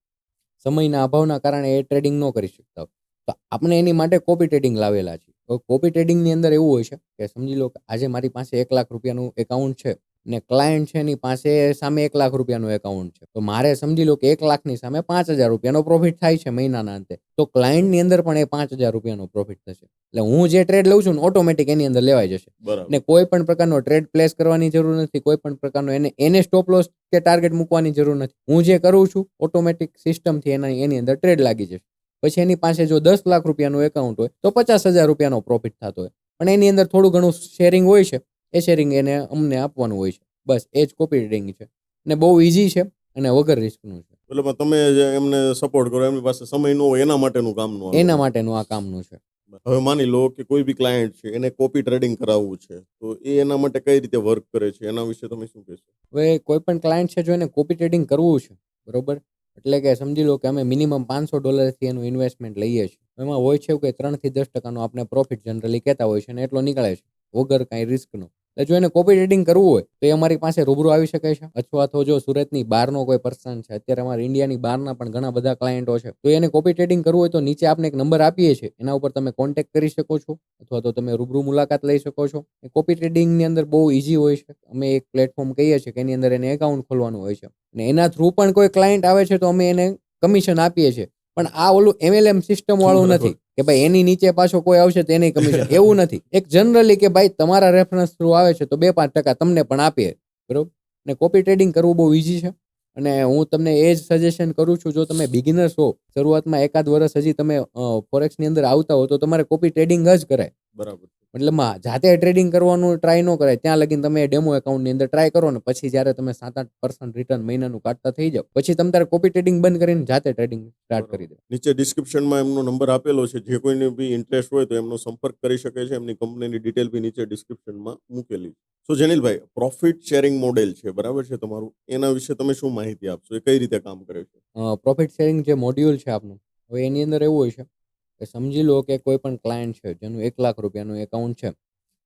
સમયના અભાવના કારણે એ ટ્રેડિંગ ન કરી શકતા હોય, તો આપણે એની માટે કોપી ટ્રેડિંગ લાવેલા છે. કોપી ટ્રેડિંગની અંદર એવું હોય છે કે સમજી લો કે આજે મારી પાસે 1 લાખ રૂપિયાનું એકાઉન્ટ છે, ને ક્લાયન્ટ છે એની પાસે સામે 1 લાખ રૂપિયાનું એકાઉન્ટ છે, તો મારે સમજી લો કે 1 લાખની સામે 5,000 રૂપિયાનો પ્રોફિટ થાય છે મહિનાના અંતે, તો ક્લાયન્ટની અંદર પણ એ 5,000 રૂપિયાનો પ્રોફિટ થશે. એટલે હું જે ટ્રેડ લઉં છું ને ઓટોમેટિક એની અંદર લેવાઈ જશે. બરાબર. ને કોઈ પણ પ્રકારનો ટ્રેડ પ્લેસ કરવાની જરૂર નથી, કોઈ પણ પ્રકારનો એને સ્ટોપ લોસ કે ટાર્ગેટ મૂકવાની જરૂર નથી. હું જે કરું છું ઓટોમેટિક સિસ્ટમથી એની અંદર ટ્રેડ લાગી જશે. પછી એની પાસે જો 10 લાખ રૂપિયાનું એકાઉન્ટ હોય તો 50,000 રૂપિયાનો પ્રોફિટ થતો હોય, પણ એની અંદર થોડું ઘણું શેરિંગ હોય છે, એ શેરિંગ એને અમને આપવાનું હોય છે. બસ એ જ કોપી ટ્રેડિંગ છે, ને બહુ ઈઝી છે અને વગર રિસ્કનું છે. એટલે તમે જે એમને સપોર્ટ કરો, એમની પાસે સમય ન હોય એના માટેનું કામનું આવે. એના માટેનું આ કામનું છે. હવે માની લો કે કોઈ બી ક્લાયન્ટ છે એને કોપી ટ્રેડિંગ કરાવવું છે, તો એ એના માટે કઈ રીતે વર્ક કરે છે, એના વિશે તમે શું કહેશો? હવે કોઈ પણ ક્લાયન્ટ છે જો એને કોપી ટ્રેડિંગ કરવું છે, બરોબર, એટલે કે સમજી લો કે અમે મિનિમમ $500 એનું ઇન્વેસ્ટમેન્ટ લઈએ છીએ. એમાં હોય છે કે 3 થી 10% આપણે પ્રોફિટ જનરલી કહેતા હોય છે, અને એટલો નીકળે છે વગર કાંઈ રિસ્કનો. એટલે જો એને કોપી ટ્રેડિંગ કરવું હોય તો એ અમારી પાસે રૂબરૂ આવી શકે છે, અથવા તો જો સુરતની બહારનો કોઈ પર્સન છે, અત્યારે અમારા ઇન્ડિયાની બહારના પણ ઘણા બધા ક્લાયન્ટો છે, તો એને કોપી ટ્રેડિંગ કરવું હોય તો નીચે આપણે એક નંબર આપીએ છીએ, એના ઉપર તમે કોન્ટેક્ટ કરી શકો છો, અથવા તો તમે રૂબરૂ મુલાકાત લઈ શકો છો. કોપી ટ્રેડિંગની અંદર બહુ ઈઝી હોય છે. અમે એક પ્લેટફોર્મ કહીએ છીએ કે એની અંદર એને એકાઉન્ટ ખોલવાનું હોય છે, અને એના થ્રુ પણ કોઈ ક્લાયન્ટ આવે છે તો અમે એને કમિશન આપીએ છીએ. પણ આ ઓલું MLM સિસ્ટમ વાળું નથી કે ભાઈ એની નીચે પાછો કોઈ આવશે તો એને કમિશન, એવું નથી. એક જનરલી કે ભાઈ તમારા રેફરન્સ થ્રુ આવે છે તો 2-5% તમને પણ આપીએ, બરોબર. ને કોપી ટ્રેડિંગ કરવું બહુ ઈઝી છે, અને હું તમને એ જ સજેશન કરું છું, જો તમે બિગિનર્સ હો, શરૂઆતમાં 1 વર્ષ હજી તમે ફોરેક્સની અંદર આવતા હો, તો તમારે કોપી ટ્રેડિંગ જ કરાય. બરાબર. મતલબ જાતે ટ્રેડિંગ કરવાનું ટ્રાય ન કરાય. ત્યાં લગીને તમે ડેમો એકાઉન્ટની અંદર ટ્રાય કરો ને પછી જ્યારે તમે 7-8% રિટર્ન મહિનાનું કાઢતા થઈ જાવ, પછી તમે તારે કોપી ટ્રેડિંગ બંધ કરીને જાતે ટ્રેડિંગ સ્ટાર્ટ કરી દો. નીચે ડિસ્ક્રિપ્શનમાં એમનો નંબર આપેલો છે, જે કોઈને બી ઇન્ટરેસ્ટ હોય તો એમનો સંપર્ક કરી શકે છે. એમની કંપનીની ડિટેલ બી નીચે ડિસ્ક્રિપ્શનમાં મૂકેલી. સો જેનિલભાઈ, પ્રોફિટ શેરિંગ મોડેલ છે, બરાબર છે તમારું, એના વિશે તમે શું માહિતી આપશો? એ કઈ રીતે કામ કરે છે? પ્રોફિટ શેરિંગ જે મોડ્યુલ છે આપનું, હવે એની અંદર એવું હોય છે કે સમજી લો કે કોઈ પણ ક્લાયન્ટ છે જેનું 1 લાખ રૂપિયાનું એકાઉન્ટ છે,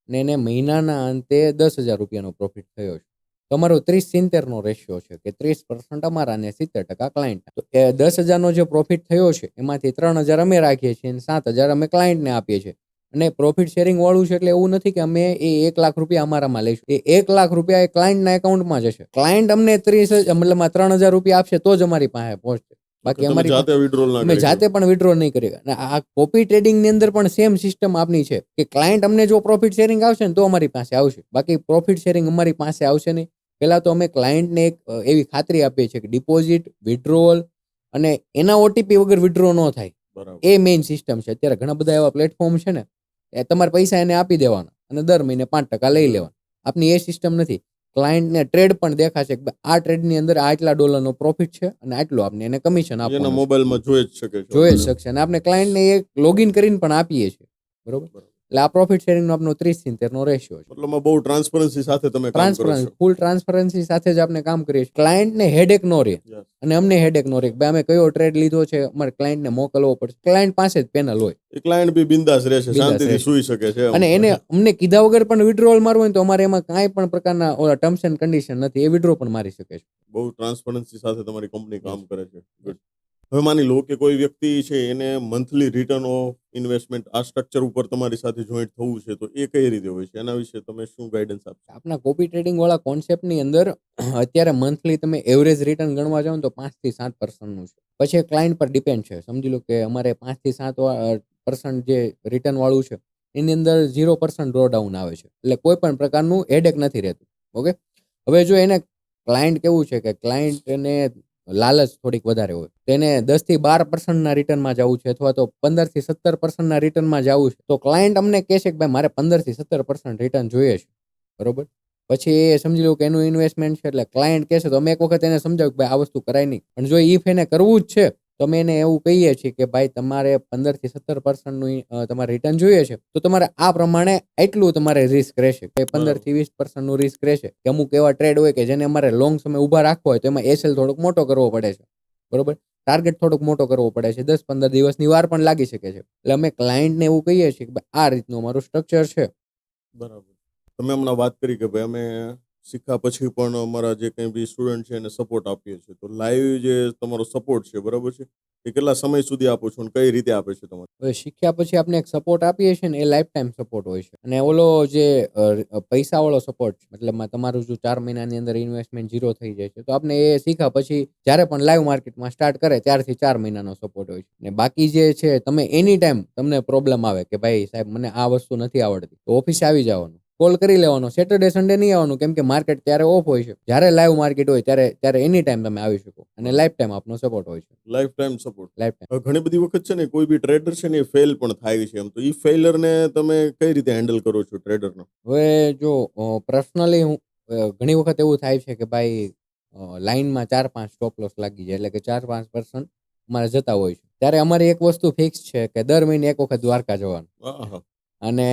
ને એને મહિનાના અંતે 10,000 રૂપિયાનો પ્રોફિટ થયો છે. તમારો 30-70 રેશિયો છે કે 30% અમારા ને 70% ક્લાયન્ટ. તો એ 10,000નો જે પ્રોફિટ થયો છે એમાંથી 3,000 અમે રાખીએ છીએ અને 7,000 અમે ક્લાયન્ટને આપીએ છીએ. અને પ્રોફિટ શેરિંગ વાળું છે એટલે એવું નથી કે અમે એ 1 લાખ રૂપિયા અમારામાં લઈશું. એ 1 લાખ રૂપિયા એ ક્લાયન્ટના એકાઉન્ટમાં જશે. ક્લાયન્ટ અમને 3,000 રૂપિયા આપશે તો જ અમારી પાસે પહોંચશે. બાકી અમારી જાતે વિડ્રોલ ના અમે કરી જાતે પણ વિડ્રોલ નહીં કરીએ. અને આ કોપી ટ્રેડિંગની અંદર પણ સેમ સિસ્ટમ આપની છે કે ક્લાયન્ટ અમને જો પ્રોફિટ શેરિંગ આવશે ને તો અમારી પાસે આવશે, બાકી પ્રોફિટ શેરિંગ અમારી પાસે આવશે નહીં. પહેલા તો અમે ક્લાયન્ટને એક એવી ખાતરી આપીએ છીએ કે ડિપોઝિટ, વિડ્રોલ અને એના ઓટીપી વગર વિડ્રો ન થાય. બરાબર. એ મેઇન સિસ્ટમ છે. અત્યારે ઘણા બધા એવા પ્લેટફોર્મ છે ને, એ તમારે પૈસા એને આપી દેવાના અને દર મહિને 5% લઈ લેવાના. આપની એ સિસ્ટમ નથી. ક્લાયન્ટને ટ્રેડ પણ દેખાશે કે આ ટ્રેડની અંદર આટલા $નો પ્રોફિટ છે અને આટલું આપણે એને કમિશન એના આપવાનું છે. મોબાઈલમાં જોઈ જ શકે છે. જોઈ જ શકશે, અને આપણે ક્લાયન્ટને એક લોગિન કરીને પણ આપીએ છીએ, બરોબર. એટલે આ પ્રોફિટ શેરિંગનો આપણો 30-70 રેશિયો છે. મતલબ બહુ ટ્રાન્સપરન્સી સાથે તમે કામ કરો છો. ફૂલ ટ્રાન્સપરન્સી સાથે જ આપણે કામ કરીએ છીએ. ક્લાયન્ટને હેડેક નો રહે અને અમને હેડેક નો રહે કે ભાઈ અમે કયો ટ્રેડ લીધો છે, અમારે ક્લાયન્ટને મોકલવો પડશે. ક્લાયન્ટ પાસે જ પેનલ હોય, એ ક્લાયન્ટ બી બિંદાસ રહેશે, બિંદાસ શાંતિથી રહેશે. સૂઈ શકે છે. અને એને અમને કીધા વગર પણ વિડ્રોલ મારવું હોય તો અમારે એમાં કાંઈ પણ પ્રકારના ટર્મ્સ એન્ડ કન્ડિશન નથી, એ વિડ્રો પણ મારી શકે છે. બહુ ટ્રાન્સપરન્સી સાથે તમારી કંપની કામ કરે છે. Good. હવે માની લો કે કોઈ વ્યક્તિ છે એને મંથલી રિટર્ન ઓફ ઇન્વેસ્ટમેન્ટ આ સ્ટ્રક્ચર ઉપર તમારી સાથે જોઈન્ટ થવું છે, તો એ કઈ રીતે હોય છે? એના વિશે તમે શું ગાઈડન્સ આપશો? આપના કોપી ટ્રેડિંગ વાળા કોન્સેપ્ટની અંદર અત્યારે મંથલી તમે એવરેજ રિટર્ન ગણવા જાઓ તો 5-7%નું છે. પછી ક્લાયન્ટ પર ડિપેન્ડ છે. સમજી લો કે અમારે 5-7% જે રિટર્ન વાળું છે એની અંદર 0% ડ્રોડાઉન આવે છે, એટલે કોઈ પણ પ્રકારનું હેડેક નથી રહેતું. ઓકે. હવે જો એને ક્લાયન્ટ કેવું છે કે ક્લાયન્ટને લાલચ થોડીક વધારે હોય, તો એને 10-12%ના રિટર્નમાં જવું છે અથવા તો 15-17%ના રિટર્નમાં જવું છે, તો ક્લાયન્ટ અમને કહે છે કે ભાઈ મારે 15-17% રિટર્ન જોઈએ છે, બરોબર. પછી એ સમજી લો કે એનું ઇન્વેસ્ટમેન્ટ છે, એટલે ક્લાયન્ટ કહેશે તો અમે એક વખત એને સમજાવ્યું કે ભાઈ આ વસ્તુ કરાય નહીં. પણ જો ઈફ એને કરવું જ છે તો અમે એને એવું કહીએ છીએ કે ભાઈ તમારે 15-17%નું તમારે રિટર્ન જોઈએ છે, તો તમારે આ પ્રમાણે એટલું તમારે રિસ્ક રહેશે કે 15-20%નું રિસ્ક રહેશે. કે અમુક એવા ટ્રેડ હોય કે જેને અમારે લોંગ સમય ઊભા રાખવો હોય તો એમાં એસએલ થોડોક મોટો કરવો પડે છે, બરોબર. ટાર્ગેટ થોડોક મોટો કરવો પડે છે, 10-15 દિવસની વાર પણ લાગી શકે છે. એટલે અમે ક્લાયન્ટને એવું કહીએ છીએ કે આ રીતનું અમારું સ્ટ્રક્ચર છે. બરાબર. તમે હમણાં વાત કરી કે ભાઈ અમે શીખ્યા પછી પણ અમારા જે કંઈ બી સ્ટુડન્ટ છે એને સપોર્ટ આપીએ છીએ, તો લાઈવ જે તમારો સપોર્ટ છે, બરાબર છે, એ કેટલા સમય સુધી આપો છો અને કઈ રીતે આપે છે તમારે? હવે શીખ્યા પછી આપણે એક સપોર્ટ આપીએ છીએ ને એ લાઈફ ટાઈમ સપોર્ટ હોય છે. અને ઓલો જે પૈસાવાળો સપોર્ટ છે, મતલબમાં તમારું જો 4 મહિનાની અંદર ઇન્વેસ્ટમેન્ટ ઝીરો થઈ જાય છે, તો આપણે એ શીખ્યા પછી જ્યારે પણ લાઈવ માર્કેટમાં સ્ટાર્ટ કરે ત્યારથી 4 મહિનાનો સપોર્ટ હોય છે. ને બાકી જે છે તમે એની ટાઈમ તમને પ્રોબ્લેમ આવે કે ભાઈ સાહેબ મને આ વસ્તુ નથી આવડતી, તો ઓફિસે આવી જવાનું, કોલ કરી લેવાનો. સેટરડે સન્ડે નહીં આવવાનું, કેમ કે માર્કેટ ત્યારે ઓફ હોય છે. જ્યારે લાઈવ માર્કેટ હોય ત્યારે એની ટાઈમ તમે આવી શકો અને લાઈફ ટાઈમ આપનો સપોર્ટ હોય છે. Life time support. Life time. ઘણી બધી વખત છે ને કોઈ બી ટ્રેડર છે ને એ ફેલ પણ થાય છે, એમ તો એ ફેલરને તમે કઈ રીતે હેન્ડલ કરો છો ટ્રેડરનો? હવે જો પર્સનલી હું ઘણી વખત એવું થાય છે કે ભાઈ લાઈનમાં 4-5 સ્ટોપ લોસ લાગી જાય, એટલે કે 4-5% અમારે જતા હોય છે. ત્યારે અમારી એક વસ્તુ ફિક્સ છે કે દર મહિને એક વખત દ્વારકા જવાનું. આહા. અને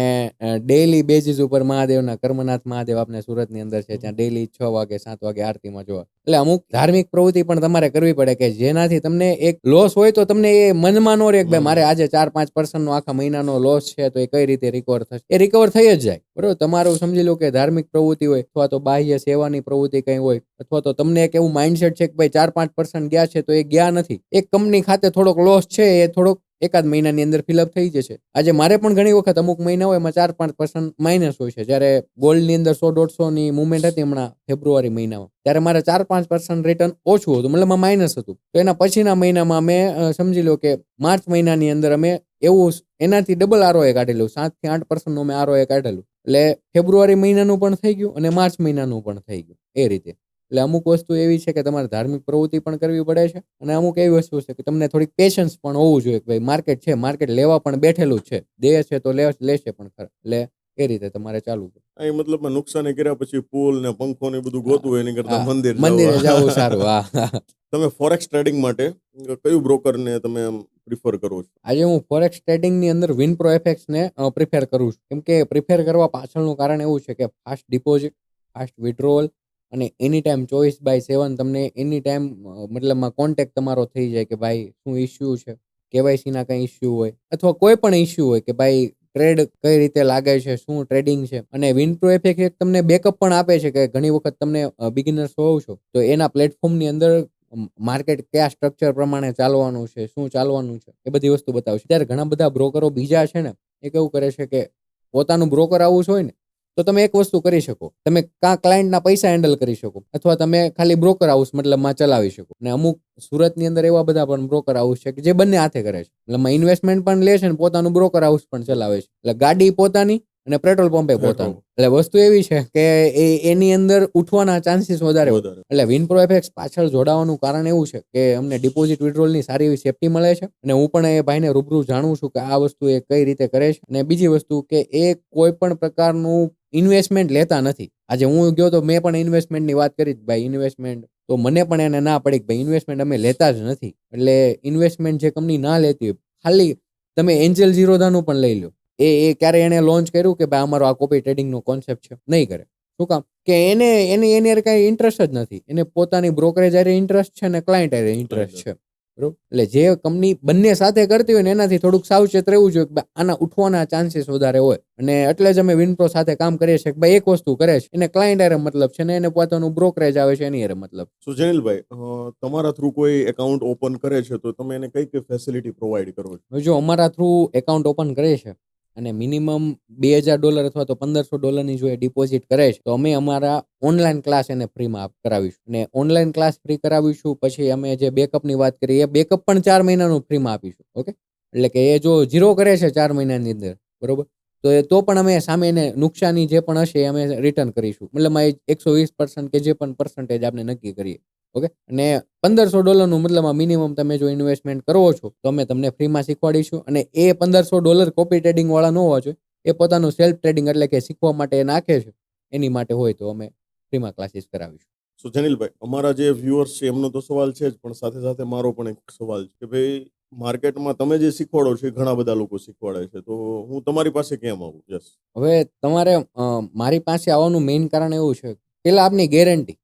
ડેઈલી બેઝિસ ઉપર મહાદેવના કર્મનાથ મહાદેવ આપણે સુરતની અંદર છે, ત્યાં ડેઈલી 6 વાગે 7 વાગે આરતીમાં જોવા. એટલે અમુક ધાર્મિક પ્રવૃત્તિ પણ તમારે કરવી પડે કે જેનાથી તમને એક લોસ હોય તો તમને એ મનમાં નો રહે કે ભાઈ મારે આજે 4-5% નો આખા મહિનાનો લોસ છે, તો એ કઈ રીતે રિકવર થશે. એ રિકવર થઈ જ જાય, બરોબર. તમારું સમજી લો કે ધાર્મિક પ્રવૃત્તિ હોય અથવા તો બાહ્ય સેવાની પ્રવૃત્તિ કઈ હોય, અથવા તો તમને એક એવું માઇન્ડસેટ છે કે ભાઈ 4-5% ગયા છે તો એ ગયા નથી. એક કંપની ખાતે થોડોક લોસ છે, એ થોડોક એકાદ મહિનાની અંદર ફિલઅપ થઈ જશે. આજે મારે પણ ઘણી વખત અમુક મહિના હોય એમાં 4-5% માઇનસ હોય છે. જ્યારે ગોલ્ડની અંદર 100-150 ની મુવમેન્ટ હતી હમણાં ફેબ્રુઆરી મહિનામાં, ત્યારે મારે 4-5% રિટર્ન ઓછું હતું, મતલબ માઇનસ હતું. તો એના પછીના મહિનામાં અમે સમજી લો કે માર્ચ મહિનાની અંદર અમે એવું એનાથી ડબલ આરઓએ કાઢેલું, 7-8% નું અમે આરઓએ કાઢેલું. એટલે ફેબ્રુઆરી મહિનાનું પણ થઈ ગયું અને માર્ચ મહિનાનું પણ થઈ ગયું એ રીતે. એટલે અમુક વસ્તુ એવી છે કે તમારે ધાર્મિક પ્રવૃત્તિ પણ કરવી પડે છે, અને અમુક એવી વસ્તુ છે કે તમને થોડીક પેશન્સ પણ હોવું જોઈએ કે ભાઈ માર્કેટ છે, માર્કેટ લેવા પણ બેઠેલું જ છે, દે છે તો લેશે પણ ખરા. એટલે એ રીતે તમારે ચાલુ કરવું. એ મતલબમાં નુકસાની કર્યા પછી પુલ ને પંખો ને બધું ગોતવું હોય એની કરતા મંદિર મંદિરે જવું. જવું સારું. હા. તમે ફોરેક્સ ટ્રેડિંગ માટે કયું બ્રોકરને તમે પ્રિફર કરો છો? આજે હું ફોરેક્સ ટ્રેડિંગની અંદર વિનપ્રો એફએક્સ ને પ્રિફેર કરું છું, કેમ કે પ્રિફેર કરવા પાછળનું કારણ એવું છે કે ફાસ્ટ ડિપોઝિટ, ફાસ્ટ વિડ્રોવલ અને એની ટાઈમ 24/7 તમને એની ટાઈમ મતલબમાં કોન્ટેક્ટ તમારો થઈ જાય કે ભાઈ શું ઇસ્યુ છે, કેવાયસીના કંઈ ઇસ્યુ હોય અથવા કોઈ પણ ઇસ્યુ હોય કે ભાઈ ટ્રેડ કઈ રીતે લાગે છે, શું ટ્રેડિંગ છે. અને વિનપ્રો એફએક્સ એક તમને બેકઅપ પણ આપે છે કે ઘણી વખત તમને બિગિનર્સ હોવ છો તો એના પ્લેટફોર્મની અંદર માર્કેટ કયા સ્ટ્રક્ચર પ્રમાણે ચાલવાનું છે, શું ચાલવાનું છે, એ બધી વસ્તુ બતાવશે. ત્યારે ઘણા બધા બ્રોકરો બીજા છે ને એ કેવું કરે છે કે પોતાનું બ્રોકર આવું હોય ને તો તમે એક વસ્તુ કરી શકો, તમે કાં ક્લાયન્ટના પૈસા હેન્ડલ કરી શકો અથવા તમે ખાલી બ્રોકર હાઉસ મતલબમાં ચલાવી શકો. અને અમુક સુરતની અંદર એવા બધા પણ બ્રોકર હાઉસ છે કે જે બંને હાથે કરે છે, મતલબ ઇન્વેસ્ટમેન્ટ પણ લે છે ને પોતાનું બ્રોકર હાઉસ પણ ચલાવે છે. એટલે ગાડી પોતાની અને પેટ્રોલ પંપે પોતાનું. એટલે વસ્તુ એવી છે કે એની અંદર ઉઠવાના ચાન્સીસ વધારે હોય. એટલે વિનપ્રો એફએક્સ પાછળ જોડાવાનું કારણ એવું છે કે અમને ડિપોઝિટ વિડ્રોલની સારી એવી સેફટી મળે છે, અને હું પણ એ ભાઈને રૂબરૂ જાણું છું કે આ વસ્તુ એ કઈ રીતે કરે છે. અને બીજી વસ્તુ કે એ કોઈ પણ પ્રકારનું ઇન્વેસ્ટમેન્ટ લેતા નથી. આજે હું ગયો તો મેં પણ ઇન્વેસ્ટમેન્ટની વાત કરી ભાઈ ઇન્વેસ્ટમેન્ટ, તો મને પણ એને ના પડી કે ભાઈ ઇન્વેસ્ટમેન્ટ અમે લેતા જ નથી. એટલે ઇન્વેસ્ટમેન્ટ જે કંપની ના લેતી હોય, ખાલી તમે એન્જલ ઝીરોધાનું પણ લઈ લો, એ ક્યારે એને લોન્ચ કર્યું કે ભાઈ અમારો આ કોપી ટ્રેડિંગનો કોન્સેપ્ટ છે? નહીં કરે. શું કામ? કે એની કઈ ઇન્ટરેસ્ટ જ નથી. એને પોતાની બ્રોકરેજ હારે ઇન્ટરેસ્ટ છે ને ક્લાયન્ટ હારે ઇન્ટરેસ્ટ છે, બરોબર. એટલે જે કંપની બંને સાથે કરતી હોય ને એનાથી થોડુંક સાવચેત રહેવું જોઈએ કે આના ઉઠવાના ચાન્સીસ વધારે હોય. અને એટલે જ અમે વિનપ્રો સાથે કામ કરીએ છીએ કે ભાઈ એક વસ્તુ કરે છે, એને ક્લાયન્ટ હારે મતલબ છે ને એને પોતાનું બ્રોકરેજ આવે છે એની હારે મતલબ. સુજનિલભાઈ, તમારા થ્રુ કોઈ એકાઉન્ટ ઓપન કરે છે તો તમે એને કઈ કઈ ફેસિલિટી પ્રોવાઈડ કરો છો? જો અમારા થ્રુ એકાઉન્ટ ઓપન કરે છે અને મિનિમમ $2000 અથવા તો $1500 જો એ ડિપોઝિટ કરે છે તો અમે અમારા ઓનલાઈન ક્લાસ એને ફ્રીમાં કરાવીશું. અને ઓનલાઈન ક્લાસ ફ્રી કરાવીશું. પછી અમે જે બેકઅપની વાત કરી એ બેકઅપ પણ 4 મહિનાનું ફ્રીમાં આપીશું. ઓકે, એટલે કે એ જો ઝીરો કરે છે 4 મહિનાની અંદર, બરોબર, તો પણ અમે સામે એને નુકસાની જે પણ હશે અમે રિટર્ન કરીશું. મતલબ 120% કે જે પણ પર્સન્ટેજ આપણે નક્કી કરીએ. ઓકે, અને $1500 મતલબ મિનિમમ તમે જો ઇન્વેસ્ટમેન્ટ કરવો છો તો અમે તમને ફ્રીમાં શીખવાડીશું. અને એ $1500 કોપી ટ્રેડિંગ વાળા ન હોવા જોઈએ, એ પોતાનું સેલ્ફ ટ્રેડિંગ એટલે કે શીખવા માટે નાખે છે એની માટે હોય તો અમે ફ્રીમાં ક્લાસીસ કરાવીશું. સુજનિલભાઈ, અમારા જે વ્યુઅર્સ છે એમનો તો સવાલ છે જ, પણ સાથે સાથે મારો પણ એક સવાલ છે કે ભાઈ માર્કેટમાં તમે જે શીખવાડો છો એ ઘણા બધા લોકો શીખવાડે છે, તો હું તમારી પાસે કેમ આવું? યસ. હવે તમારે મારી પાસે આવવાનું મેઇન કારણ એવું છે, પેલા આપની ગેરંટી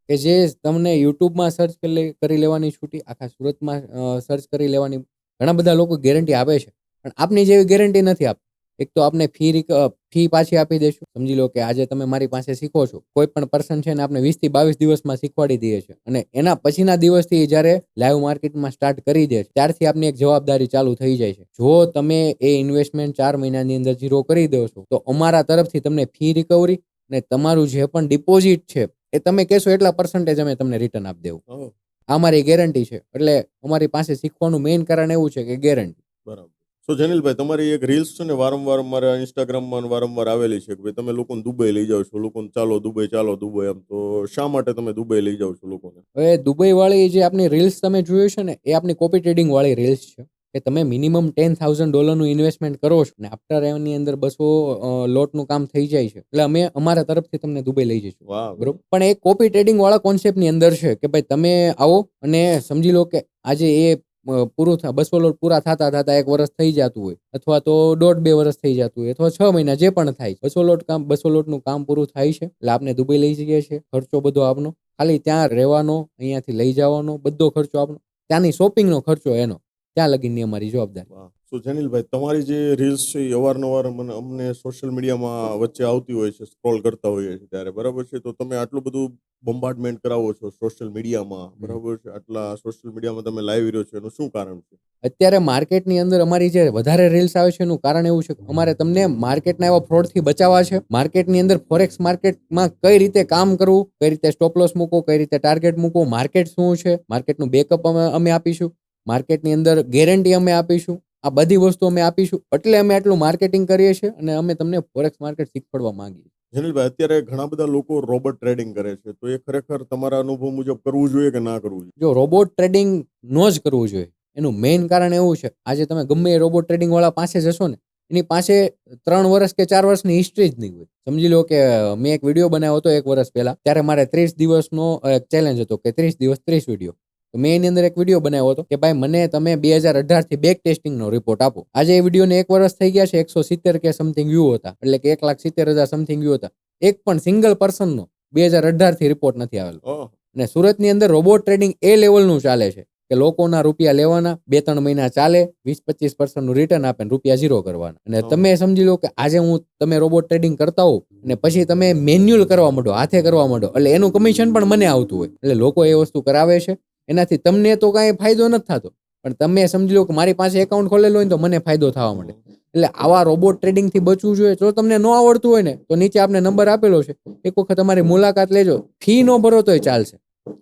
કે જે તમને યુટ્યુબમાં સર્ચ કરી લેવાની છૂટી, આખા સુરતમાં સર્ચ કરી લેવાની, ઘણા બધા લોકો ગેરંટી આપે છે પણ આપની જેવી ગેરંટી નથી આપતા. એક તો આપને ફી પાછી આપી દેશું. સમજી લો કે આજે તમે મારી પાસે શીખો છો, કોઈ પણ પર્સન છે ને આપણે 20 થી 22 દિવસમાં શીખવાડી દઈએ છીએ, અને એના પછીના દિવસથી જ્યારે લાઈવ માર્કેટમાં સ્ટાર્ટ કરી દે છે ત્યારથી આપની એક જવાબદારી ચાલુ થઈ જાય છે. જો તમે એ ઇન્વેસ્ટમેન્ટ 4 મહિનાની અંદર ઝીરો કરી દો છો તો અમારા તરફથી તમને ફી રિકવરી અને તમારું જે પણ ડિપોઝિટ છે એ તમે કહેશો એટલા પર્સન્ટેજ અમે તમને રિટર્ન આપી દેવું. ઓહ, આ મારી ગેરંટી છે. એટલે અમારી પાસે શીખવાનું મેઇન કારણ એવું છે કે ગેરંટી. બરાબર. સો જનીલભાઈ, તમારી એક રીલ્સ છે ને વારંવાર મારા ઇન્સ્ટાગ્રામમાં વારંવાર આવેલી છે કે ભાઈ તમે લોકોને દુબઈ લઈ જાઓ છો, લોકોને ચાલો દુબઈ, એમ તો શા માટે તમે દુબઈ લઈ જાઓ છો લોકોને? હવે દુબઈ વાળી જે આપની રીલ્સ તમે જોયું છે ને એ આપની કોપી ટ્રેડિંગ વાળી રીલ્સ છે કે તમે મિનિમમ $10,000 ઇન્વેસ્ટમેન્ટ કરો છો અને આફ્ટર એની અંદર 200 લોટનું કામ થઈ જાય છે. એટલે અમે અમારા તરફથી તમને દુબઈ લઈ જઈશું. વાહ, બરોબર. પણ એ કોપી ટ્રેડિંગ વાળા કોન્સેપ્ટની અંદર છે કે ભાઈ તમે આવો અને સમજી લો કે આજે એ પૂરું 200 લોટ પૂરા થતા 1 વર્ષ થઈ જતું હોય, અથવા તો 1.5-2 વર્ષ થઈ જતું હોય, અથવા 6 મહિના જે પણ થાય, 200 લોટનું કામ પૂરું થાય છે એટલે આપણે દુબઈ લઈ જઈએ છીએ. ખર્ચો બધો આપનો, ખાલી ત્યાં રહેવાનો, અહીંયાથી લઈ જવાનો બધો ખર્ચો આપણો, ત્યાંની શોપિંગનો ખર્ચો એનો, ત્યાં લગીની અમારી જવાબદારી. વાહ. સો જનીલભાઈ, તમારી જે રીલ્સ છે એ અવારનવાર અમને સોશિયલ મીડિયામાં વચ્ચે આવતી હોય છે, સ્ક્રોલ કરતા હોઈએ છીએ ત્યારે, બરાબર છે? તો તમે આટલું બધું બોમ્બાર્ડમેન્ટ કરાવો છો સોશિયલ મીડિયામાં, બરાબર છે? આટલા સોશિયલ મીડિયામાં તમે લાવી રહ્યો છો, એનું શું કારણ છે? અત્યારે માર્કેટની અંદર અમારી જે વધારે રીલ્સ આવે છે એનું કારણ એવું છે કે અમારે તમને માર્કેટના એવા ફ્રોડથી બચાવવા છે. માર્કેટની અંદર ફોરેક્સ માર્કેટમાં કઈ રીતે કામ કરવું, કઈ રીતે સ્ટોપ લોસ મૂકવો, કઈ રીતે ટાર્ગેટ મૂકવો, માર્કેટ શું છે, માર્કેટનું બેકઅપ અમે આપીશું, માર્કેટની અંદર ગેરંટી અમે આપીશું, આ બધી વસ્તુ અમે આપીશું. એટલે અમે આટલું માર્કેટિંગ કરીએ છીએ અને અમે તમને ફોરેક્સ માર્કેટ શીખવાડવા માંગીએ. જનીલભાઈ, અત્યારે ઘણા બધા લોકો રોબોટ ટ્રેડિંગ કરે છે, તો એ ખરેખર તમારા અનુભવ મુજબ કરવું જોઈએ કે ના કરવું જોઈએ? જો રોબોટ ટ્રેડિંગ નો જ કરવું જોઈએ. એનું મેઇન કારણ એવું છે, આજે તમે ગમે એ રોબોટ ટ્રેડિંગ વાળા પાસે જશો ને એની પાસે 3 વર્ષ કે 4 વર્ષની હિસ્ટ્રી જ નહીં હોય. સમજી લો કે મેં એક વિડીયો બનાવ્યો હતો 1 વર્ષ પહેલા, ત્યારે મારે 30 દિવસનો એક ચેલેન્જ હતો કે 30 દિવસ 30 વિડીયો. તો મેં એની અંદર એક વિડીયો બનાવ્યો હતો કે ભાઈ મને તમે 2018 થી બેક ટેસ્ટિંગનો રિપોર્ટ આપો. આજે એ વિડીયોને 1 વર્ષ થઈ ગયા છે, 170 કે સમથિંગ વ્યૂ હતા, એટલે કે 1,70,000 સમથિંગ વ્યૂ હતા. એક પણ સિંગલ પર્સનનો 2018 થી રિપોર્ટ નથી આવેલો. ઓહ, અને સુરતની અંદર રોબોટ ટ્રેડિંગ એ લેવલનું ચાલે છે કે લોકોના રૂપિયા લેવાના, 2-3 મહિના ચાલે, 20-25% રિટર્ન આપે ને રૂપિયા ઝીરો કરવાના. અને તમે સમજી લો કે આજે તમે રોબોટ ટ્રેડિંગ કરતા હો અને પછી તમે મેન્યુઅલ કરવા માંડો, હાથે કરવા માંડો, એટલે એનું કમિશન પણ મને આવતું હોય. એટલે લોકો એ વસ્તુ કરાવે છે. એનાથી તમને તો કાંઈ ફાયદો નથી થતો, પણ તમે સમજી લો કે મારી પાસે એકાઉન્ટ ખોલેલું હોય ને તો મને ફાયદો થવા માંડે. એટલે આવા રોબોટ ટ્રેડિંગથી બચવું જોઈએ. જો તમને ન આવડતું હોય ને તો નીચે આપણે નંબર આપેલો છે, એક વખત તમારી મુલાકાત લેજો. ફી નો ભરો તોય ચાલશે.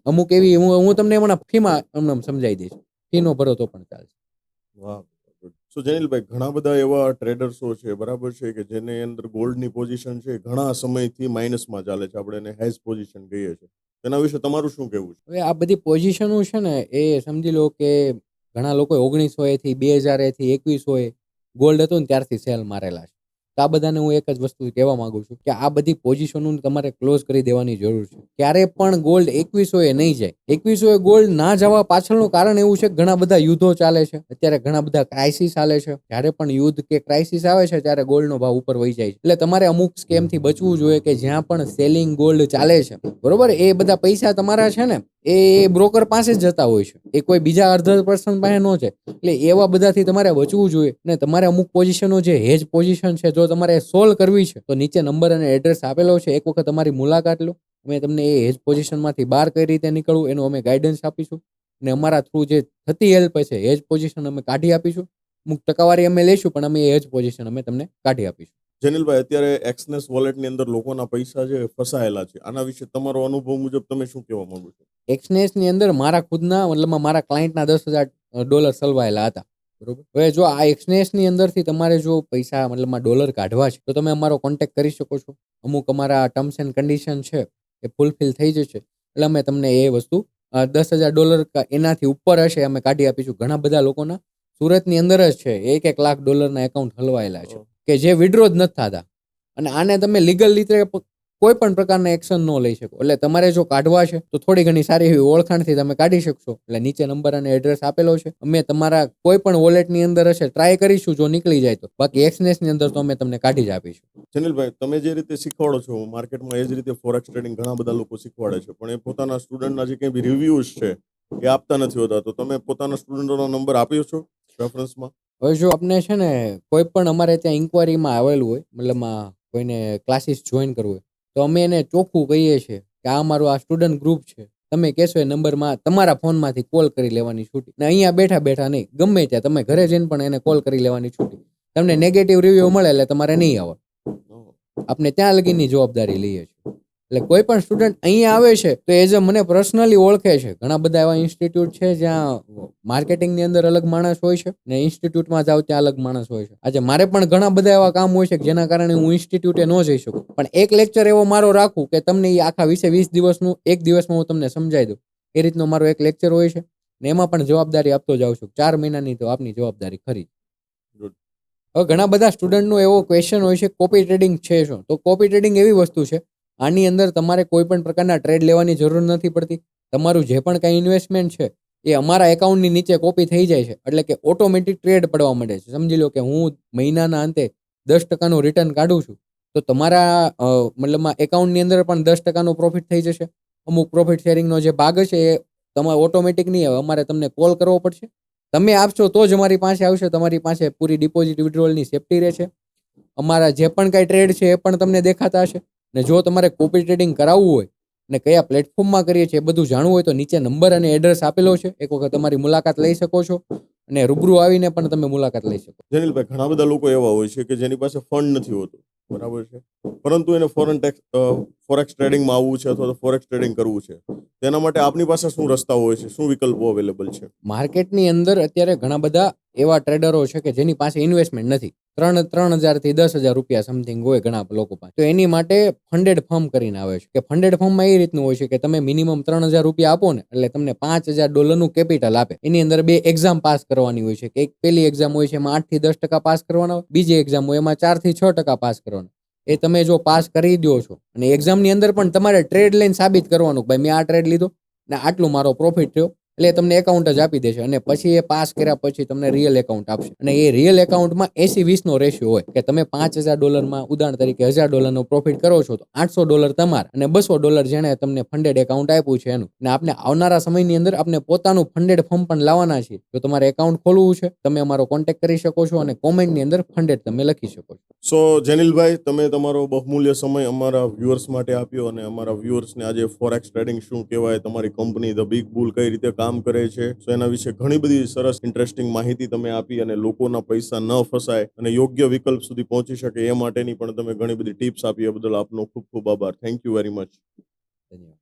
અમુક એવી હું તમને હમણાં ફીમાં સમજાવી દઈશ, ફી નો ભરો તો પણ ચાલશે. વાહ. સો જનીલભાઈ, ઘણા બધા એવા ટ્રેડર્સો છે, બરાબર છે, કે જેની અંદર ગોલ્ડની પોઝિશન છે ઘણા સમયથી માઇનસમાં ચાલે છે, આપણે એને હેઝ પોઝિશન કહીએ છીએ. તેના વિશે તમારું શું કહેવું છે? હવે આ બધી પોઝિશનો છે ને એ સમજી લો કે ઘણા લોકો 1900 થી 2000 થી 2100 ગોલ્ડ હતું ને ત્યારથી સેલ મારેલા છે. તો આ બધાને હું એક જ વસ્તુ કહેવા માંગુ છું કે આ બધી પોઝિશનો તમારે ક્લોઝ કરી દેવાની જરૂર છે. ક્યારે પણ ગોલ્ડ 2100 નહીં જાય. 2100 ગોલ્ડ ના જવા પાછળનું કારણ એવું છે કે ઘણા બધા યુદ્ધો ચાલે છે, અત્યારે ઘણા બધા ક્રાઇસિસ ચાલે છે. જ્યારે પણ યુદ્ધ કે ક્રાઇસિસ આવે છે ત્યારે ગોલ્ડનો ભાવ ઉપર વહી જાય છે. એટલે તમારે અમુક સ્કેમથી બચવું જોઈએ કે જ્યાં પણ સેલિંગ ગોલ્ડ ચાલે છે, બરોબર, એ બધા પૈસા તમારા છે ને એ બ્રોકર પાસે જ જતા હોય છે, એ કોઈ બીજા અધર પર્સન પાસે ન છે. એટલે એવા બધાથી તમારે બચવું જોઈએ. અને તમારે અમુક પોઝિશનો જે હેજ પોઝિશન છે જો તમારે સોલ્વ કરવી છે તો નીચે નંબર અને એડ્રેસ આપેલો છે, એક વખત તમારી મુલાકાત લો. અમે તમને એ હેજ પોઝિશનમાંથી બહાર કઈ રીતે નીકળવું એનું અમે ગાઈડન્સ આપીશું, અને અમારા થ્રુ જે થતી હેલ્પ છે હેજ પોઝિશન અમે કાઢી આપીશું. અમુક ટકાવારી અમે લઈશું પણ અમે હેજ પોઝિશન અમે તમને કાઢી આપીશું. જનીલભાઈ, અત્યારે એક્સનેસ વોલેટની અંદર લોકોના પૈસા છે ફસાયેલા છે, આના વિશે તમારો અનુભવ મુજબ તમે શું કહેવા માંગો છો? એક્સનેસની અંદર મારા ખુદના મતલબમાં મારા ક્લાયન્ટના $10,000 સલવાયેલા હતા, બરોબર. હવે જો આ એક્સનેસની અંદરથી તમારે જો પૈસા મતલબમાં ડોલર કાઢવા છે તો તમે અમારો કોન્ટેક્ટ કરી શકો છો. અમુક અમારા ટર્મ્સ એન્ડ કન્ડિશન છે એ ફૂલફિલ થઈ જશે એટલે અમે તમને એ વસ્તુ $10,000 એનાથી ઉપર હશે અમે કાઢી આપીશું. ઘણા બધા લોકોના સુરતની અંદર જ છે $1-1 લાખ એકાઉન્ટ હલવાયેલા છે કે જે વિડ્રો જ નથી થતા. અને આને તમે લીગલ રીતે કોઈ પણ પ્રકારના એક્શન ન લઈ શકો. એટલે તમારે જો કાઢવા છે તો થોડી ઘણી સારી એવી ઓળખાણથી તમે કાઢી શકશો. એટલે નીચે નંબર અને એડ્રેસ આપેલો છે. અમે તમારા કોઈ પણ વોલેટની અંદર હશે ટ્રાય કરીશું, જો નીકળી જાય તો. બાકી એક્સનેસની અંદર તો અમે તમને કાઢી જ આપીશું. જનીલભાઈ, તમે જે રીતે શીખવાડો છો માર્કેટમાં એ જ રીતે ફોરેક્સ ટ્રેડિંગ ઘણા બધા લોકો શીખવાડે છે, પણ એ પોતાના સ્ટુડન્ટના જે કંઈ બી રિવ્યુઝ છે એ આપતા નથી હોતા. તો તમે પોતાના સ્ટુડન્ટોનો નંબર આપ્યો છો રેફરન્સમાં? હવે જો આપને છે ને કોઈ પણ અમારે ત્યાં ઇન્કવાયરીમાં આવેલું હોય, મતલબ કોઈને ક્લાસીસ જોઈન કરવું હોય, તો અમે એને ચોખ્ખું કહીએ છીએ કે આ અમારું આ સ્ટુડન્ટ ગ્રુપ છે, તમે કહેશો એ નંબરમાં તમારા ફોનમાંથી કોલ કરી લેવાની છૂટી, ને અહીંયા બેઠા બેઠા નહીં, ગમે ત્યાં તમે ઘરે જઈને પણ એને કોલ કરી લેવાની છૂટી. તમને નેગેટિવ રિવ્યુ મળે એટલે તમારે નહીં આવે. આપણે ત્યાં લગીની જવાબદારી લઈએ છીએ. એટલે કોઈ પણ સ્ટુડન્ટ અહીંયા આવે છે તો એઝ અ મને પર્સનલી ઓળખે છે. ઘણા બધા એવા ઇન્સ્ટિટ્યૂટ છે જ્યાં માર્કેટિંગની અંદર અલગ માણસ હોય છે ને ઇન્સ્ટિટ્યૂટમાં જાવ ત્યાં અલગ માણસ હોય છે. આજે મારે પણ ઘણા બધા એવા કામ હોય છે કે જેના કારણે હું ઇન્સ્ટિટ્યૂટે ન જઈ શકું, પણ એક લેક્ચર એવો મારો રાખું કે તમને એ આખા 20 દિવસનું એક દિવસમાં હું તમને સમજાવી દઉં. એ રીતનો મારો એક લેક્ચર હોય છે ને એમાં પણ જવાબદારી આપતો જાઉં છું. 4 મહિનાની તો આપની જવાબદારી ખરી. હવે ઘણા બધા સ્ટુડન્ટનો એવો ક્વેશ્ચન હોય છે કોપી ટ્રેડિંગ છે શું? તો કોપી ટ્રેડિંગ એવી વસ્તુ છે, આની અંદર તમારે કોઈ પણ પ્રકારના ટ્રેડ લેવાની જરૂર નથી પડતી. તમારું જે પણ કાંઈ ઇન્વેસ્ટમેન્ટ છે એ અમારા એકાઉન્ટની નીચે કોપી થઈ જાય છે, એટલે કે ઓટોમેટિક ટ્રેડ પડવા માંડે છે. સમજી લો કે હું મહિનાના અંતે 10% રિટર્ન કાઢું છું, તો તમારા મતલબમાં એકાઉન્ટની અંદર પણ 10% પ્રોફિટ થઈ જશે. અમુક પ્રોફિટ શેરિંગનો જે ભાગ છે એ તમારે ઓટોમેટિક નહીં આવે, અમારે તમને કોલ કરવો પડશે. તમે આપશો તો જ અમારી પાસે આવશે. તમારી પાસે પૂરી ડિપોઝિટ વિડ્રોવલની સેફટી રહે છે. અમારા જે પણ કાંઈ ટ્રેડ છે એ પણ તમને દેખાતા હશે. ને જો તમારે કોપી ટ્રેડિંગ કરાવવું હોય ને કયા પ્લેટફોર્મમાં કરીએ છીએ એ બધું જાણવું હોય તો નીચે નંબર અને એડ્રેસ આપેલો છે. એક વખત તમારી મુલાકાત લઈ શકો છો અને રૂબરૂ આવીને પણ તમે મુલાકાત લઈ શકો. જેનિલભાઈ, ઘણા બધા લોકો એવા હોય છે કે જેની પાસે ફંડ નથી હોતું, બરાબર છે, પરંતુ એને ફોરેક્સ ટ્રેડિંગમાં આવવું છે અથવા તો ફોરેક્સ ટ્રેડિંગ કરવું છે, તેના માટે આપની પાસે શું રસ્તાઓ હોય છે, શું વિકલ્પો અવેલેબલ છે? માર્કેટની અંદર અત્યારે ઘણા બધા એવા ટ્રેડરો છે કે જેની પાસે ઇન્વેસ્ટમેન્ટ નથી. 3,000 થી 10,000 રૂપિયા સમથિંગ હોય ઘણા લોકો પાસે. તો એની માટે ફંડેડ ફર્મ કરીને આવે છે કે ફંડેડ ફર્મમાં એ રીતનું હોય છે કે તમે મિનિમમ 3,000 રૂપિયા આપો ને એટલે તમને $5,000 કેપિટલ આપે. એની અંદર 2 એક્ઝામ પાસ કરવાની હોય છે કે એક પહેલી એક્ઝામ હોય છે એમાં 8 થી 10% પાસ કરવાના હોય, બીજી એક્ઝામ હોય એમાં 4 થી 6% પાસ કરવાના. એ તમે જો પાસ કરી દો છો અને એક્ઝામની અંદર પણ તમારે ટ્રેડ લઈને સાબિત કરવાનું કે ભાઈ મેં આ ટ્રેડ લીધો ને આટલું મારો પ્રોફિટ થયો, એટલે તમને એકાઉન્ટ જ આપી દેશે. અને પછી એ પાસ કર્યા પછી તમને રિયલ એકાઉન્ટ આપશે. અને એ રિયલ એકાઉન્ટમાં 80-20 નો રેશિયો હોય કે તમે $5,000 ઉદાહરણ તરીકે $1,000 પ્રોફિટ કરો છો તો $800 તમારા અને $200 જેણે તમને ફંડેડ એકાઉન્ટ આપ્યું છે એનું. અને આપણે આવનારા સમયની અંદર આપણે પોતાનું ફંડેડ ફોર્મ પણ લાવવાના છીએ. જો તમારે એકાઉન્ટ ખોલવું છે તમે અમારો કોન્ટેક્ટ કરી શકો છો અને કોમેન્ટની અંદર ફંડેડ તમે લખી શકો છો. સો જેનિલભાઈ, તમે તમારો બહુમૂલ્ય સમય અમારા વ્યુઅર્સ માટે આપ્યો અને અમારા વ્યુઅર્સને આજે ફોરેક્સ ટ્રેડિંગ શું કહેવાય, તમારી કંપની ધ બિગ બુલ કઈ રીતે કામ કરે છે, સો એના વિશે ઘણી બધી સરસ ઇન્ટરેસ્ટિંગ માહિતી તમે આપી અને લોકોના પૈસા ન ફસાય અને યોગ્ય વિકલ્પ સુધી પહોંચી શકે એ માટેની પણ તમે ઘણી બધી ટિપ્સ આપી. એ બદલ આપનો ખૂબ ખૂબ આભાર. Thank you very much. ધન્યવાદ.